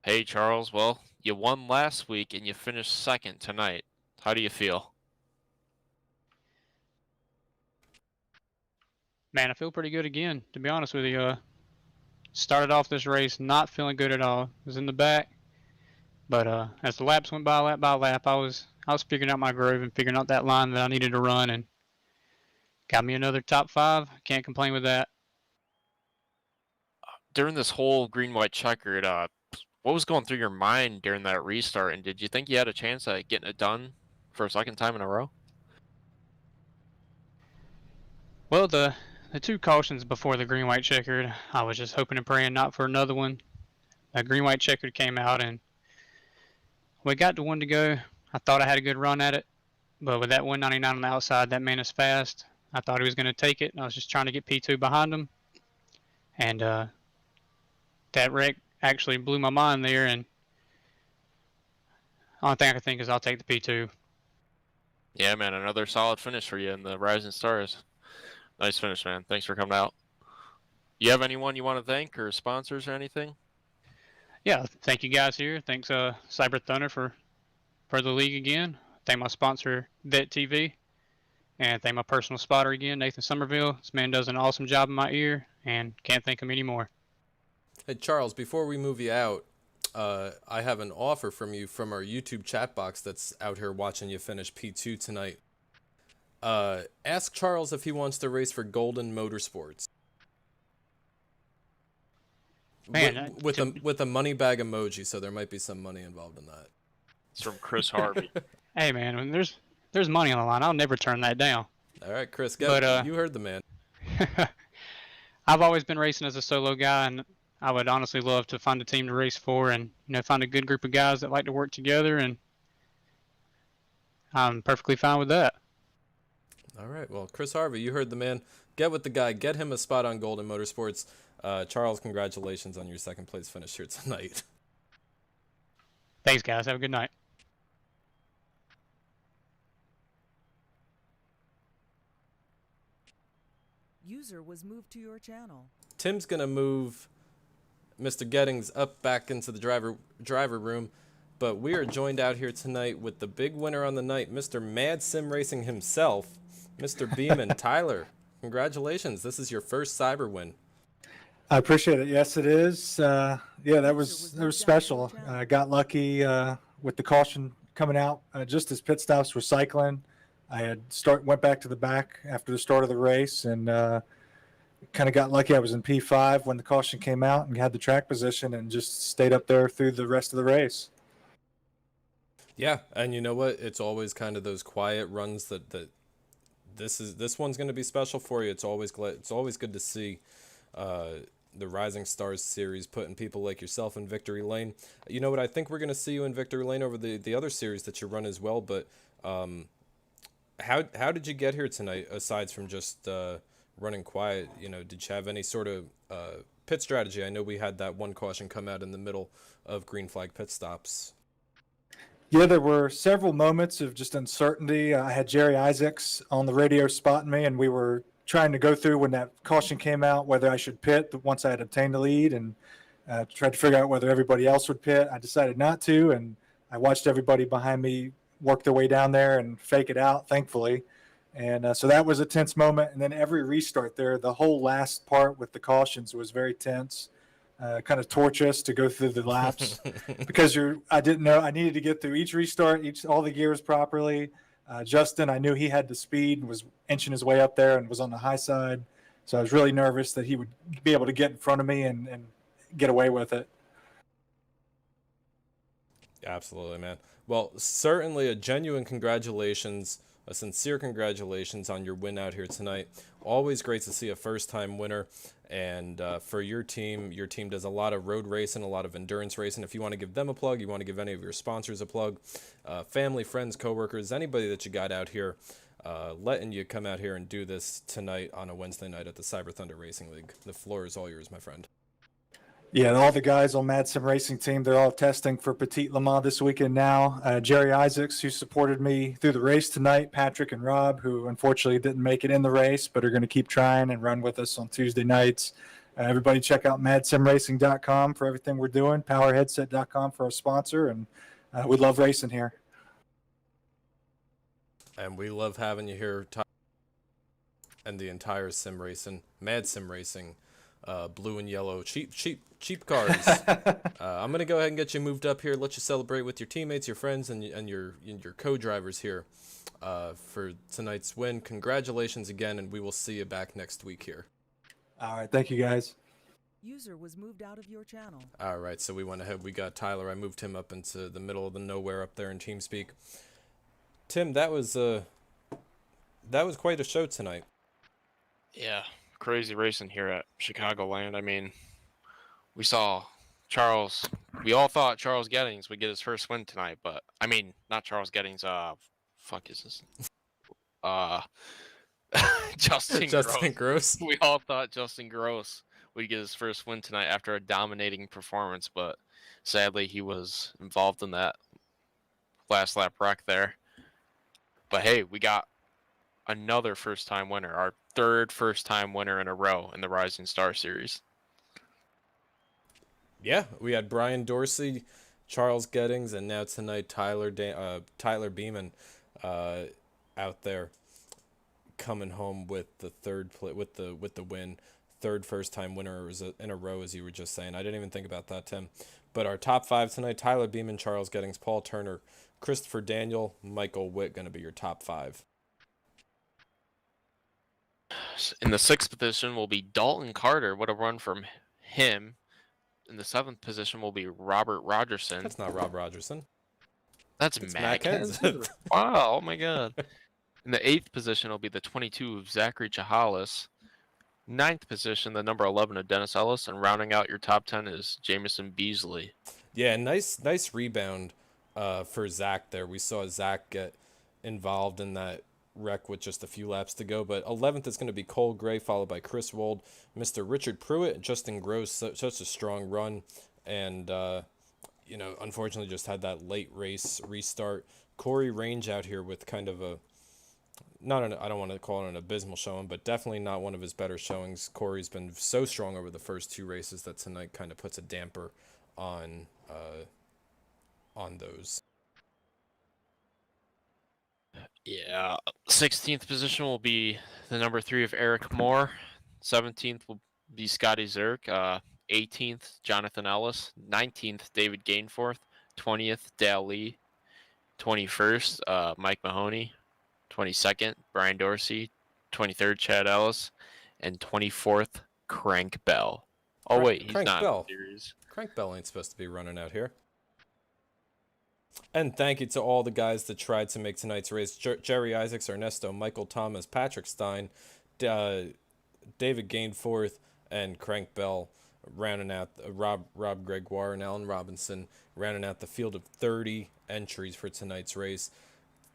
Hey, Charles. Well, you won last week and you finished second tonight. How do you feel? Man, I feel pretty good again, to be honest with you. Started off this race not feeling good at all. Was in the back, but as the laps went by lap by lap, I was figuring out my groove and figuring out that line that I needed to run, and got me another top 5. Can't complain with that. During this whole green-white checkered, what was going through your mind during that restart, and did you think you had a chance at getting it done for a second time in a row? Well, the 2 cautions before the green-white checkered, I was just hoping and praying not for another one. The green-white checkered came out, and we got to 1 to go. I thought I had a good run at it, but with that 199 on the outside, that man is fast. I thought he was going to take it, and I was just trying to get P2 behind him. And that wreck actually blew my mind there, and only thing I can think is I'll take the P2. Yeah, man, another solid finish for you in the Rising Stars. Nice finish, man. Thanks for coming out. You have anyone you want to thank or sponsors or anything? Yeah, thank you guys here. Thanks Cyber Thunder for the league again. Thank my sponsor Vet TV, and thank my personal spotter again, Nathan Somerville. This man does an awesome job in my ear, and can't thank him anymore. Hey, Charles, before we move you out, I have an offer from you from our YouTube chat box that's out here watching you finish P2 tonight. Ask Charles if he wants to race for Golden Motorsports. Man, with a money bag emoji, so there might be some money involved in that. It's from Chris Harvey. Hey man, when there's money on the line, I'll never turn that down. All right, Chris, you heard the man. I've always been racing as a solo guy, and I would honestly love to find a team to race for, and find a good group of guys that like to work together, and I'm perfectly fine with that. All right, well, Chris Harvey, you heard the man. Get with the guy. Get him a spot on Golden Motorsports. Charles, congratulations on your second place finish here tonight. Thanks, guys. Have a good night. User was moved to your channel. Tim's going to move Mr. Gettings up back into the driver room, but we are joined out here tonight with the big winner on the night, Mr. Mad Sim Racing himself, Mr. Beeman. Tyler, congratulations. This is your first Cyber win. I appreciate it. Yes, it is. Yeah, that was special. I got lucky with the caution coming out just as pit stops were cycling. I had went back to the back after the start of the race and kind of got lucky. I was in P5 when the caution came out and had the track position and just stayed up there through the rest of the race. Yeah, and you know what? It's always kind of those quiet runs that this one's going to be special for you. It's always good to see the Rising Stars series putting people like yourself in victory lane. You know what? I think we're going to see you in victory lane over the other series that you run as well. But how did you get here tonight? Aside from just running quiet, you know, did you have any sort of pit strategy? I know we had that one caution come out in the middle of green flag pit stops. Yeah, there were several moments of just uncertainty. I had Jerry Isaacs on the radio spotting me, and we were trying to go through when that caution came out whether I should pit once I had obtained the lead, and tried to figure out whether everybody else would pit. I decided not to, and I watched everybody behind me work their way down there and fake it out, thankfully. And so that was a tense moment. And then every restart there, the whole last part with the cautions was very tense. Kind of torturous to go through the laps because I didn't know I needed to get through each restart, all the gears properly. Justin, I knew he had the speed and was inching his way up there and was on the high side. So I was really nervous that he would be able to get in front of me and get away with it. Absolutely, man. Well, certainly a genuine congratulations, a sincere congratulations on your win out here tonight. Always great to see a first-time winner. And for your team does a lot of road racing, a lot of endurance racing. If you want to give them a plug, you want to give any of your sponsors a plug, family, friends, coworkers, anybody that you got out here, letting you come out here and do this tonight on a Wednesday night at the Cyber Thunder Racing League. The floor is all yours, my friend. Yeah, all the guys on Mad Sim Racing team, they're all testing for Petite Le Mans this weekend now. Jerry Isaacs, who supported me through the race tonight, Patrick and Rob, who unfortunately didn't make it in the race, but are going to keep trying and run with us on Tuesday nights. Everybody check out madsimracing.com for everything we're doing, powerheadset.com for our sponsor, and we love racing here. And we love having you here, and the entire sim racing, Mad Sim Racing, blue and yellow, cheap cars. I'm gonna go ahead and get you moved up here, let you celebrate with your teammates, your friends, and your co-drivers here for tonight's win. Congratulations again, and we will see you back next week here. All right, thank you guys. User was moved out of your channel. All right, so we went ahead. We got Tyler. I moved him up into the middle of the nowhere up there in TeamSpeak. Tim, that was quite a show tonight. Yeah, crazy racing here at Chicagoland. I mean, we saw Charles. We all thought Charles Gettings would get his first win tonight, but I mean, not Charles Gettings. Fuck is this? Justin Gross. We all thought Justin Gross would get his first win tonight after a dominating performance, but sadly he was involved in that last lap wreck there. But hey, we got another first-time winner, our third first-time winner in a row in the Rising Star Series. Yeah, we had Brian Dorsey, Charles Gettings, and now tonight Tyler Beeman out there coming home with the with the win, third first-time winner in a row, as you were just saying. I didn't even think about that, Tim. But our top five tonight: Tyler Beeman, Charles Gettings, Paul Turner, Christopher Daniel, Michael Witt, going to be your top five. In the sixth position will be Dalton Carter. What a run from him. In the seventh position will be Robert Rogerson. That's not Rob Rogerson. That's Matt Kenseth. Wow, oh my god. In the eighth position will be the 22 of Zachary Chahalis. Ninth position, the number 11 of Dennis Ellis. And rounding out your top 10 is Jamison Beasley. Yeah, nice rebound for Zach there. We saw Zach get involved in that wreck with just a few laps to go, but 11th is going to be Cole Gray, followed by Chris Wold, Mr. Richard Pruitt, Justin Gross, such a strong run, and unfortunately just had that late race restart. Corey Range out here with kind of I don't want to call it an abysmal showing, but definitely not one of his better showings. Corey's been so strong over the first two races that tonight kind of puts a damper on those. Yeah, 16th position will be the number 3 of Eric Moore. 17th will be Scotty Zerk. 18th, Jonathan Ellis. 19th, David Gainforth. 20th, Dale Lee. 21st, Mike Mahoney. 22nd, Brian Dorsey. 23rd, Chad Ellis. And 24th, Crank Bell. Oh, wait, he's Crank not Bell. in the series. Crank Bell ain't supposed to be running out here. And thank you to all the guys that tried to make tonight's race. Jerry Isaacs, Ernesto, Michael Thomas, Patrick Stein, David Gainforth, and Crank Bell rounding out Rob Gregoire and Alan Robinson rounding out the field of 30 entries for tonight's race.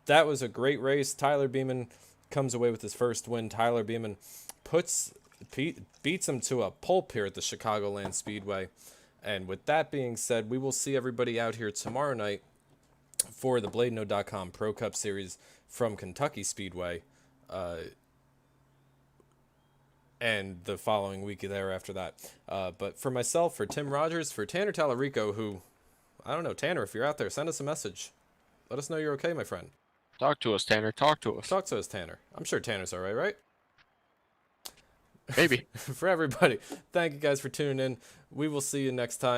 That was a great race. Tyler Beeman comes away with his first win. Tyler Beeman beats him to a pulp here at the Chicagoland Speedway. And with that being said, we will see everybody out here tomorrow night for the BladeNo.com Pro Cup Series from Kentucky Speedway. And the following week thereafter that. But for myself, for Tim Rogers, for Tanner Tallarico, who, I don't know, Tanner, if you're out there, send us a message. Let us know you're okay, my friend. Talk to us, Tanner. Talk to us. Talk to us, Tanner. I'm sure Tanner's all right? Maybe. For everybody, thank you guys for tuning in. We will see you next time.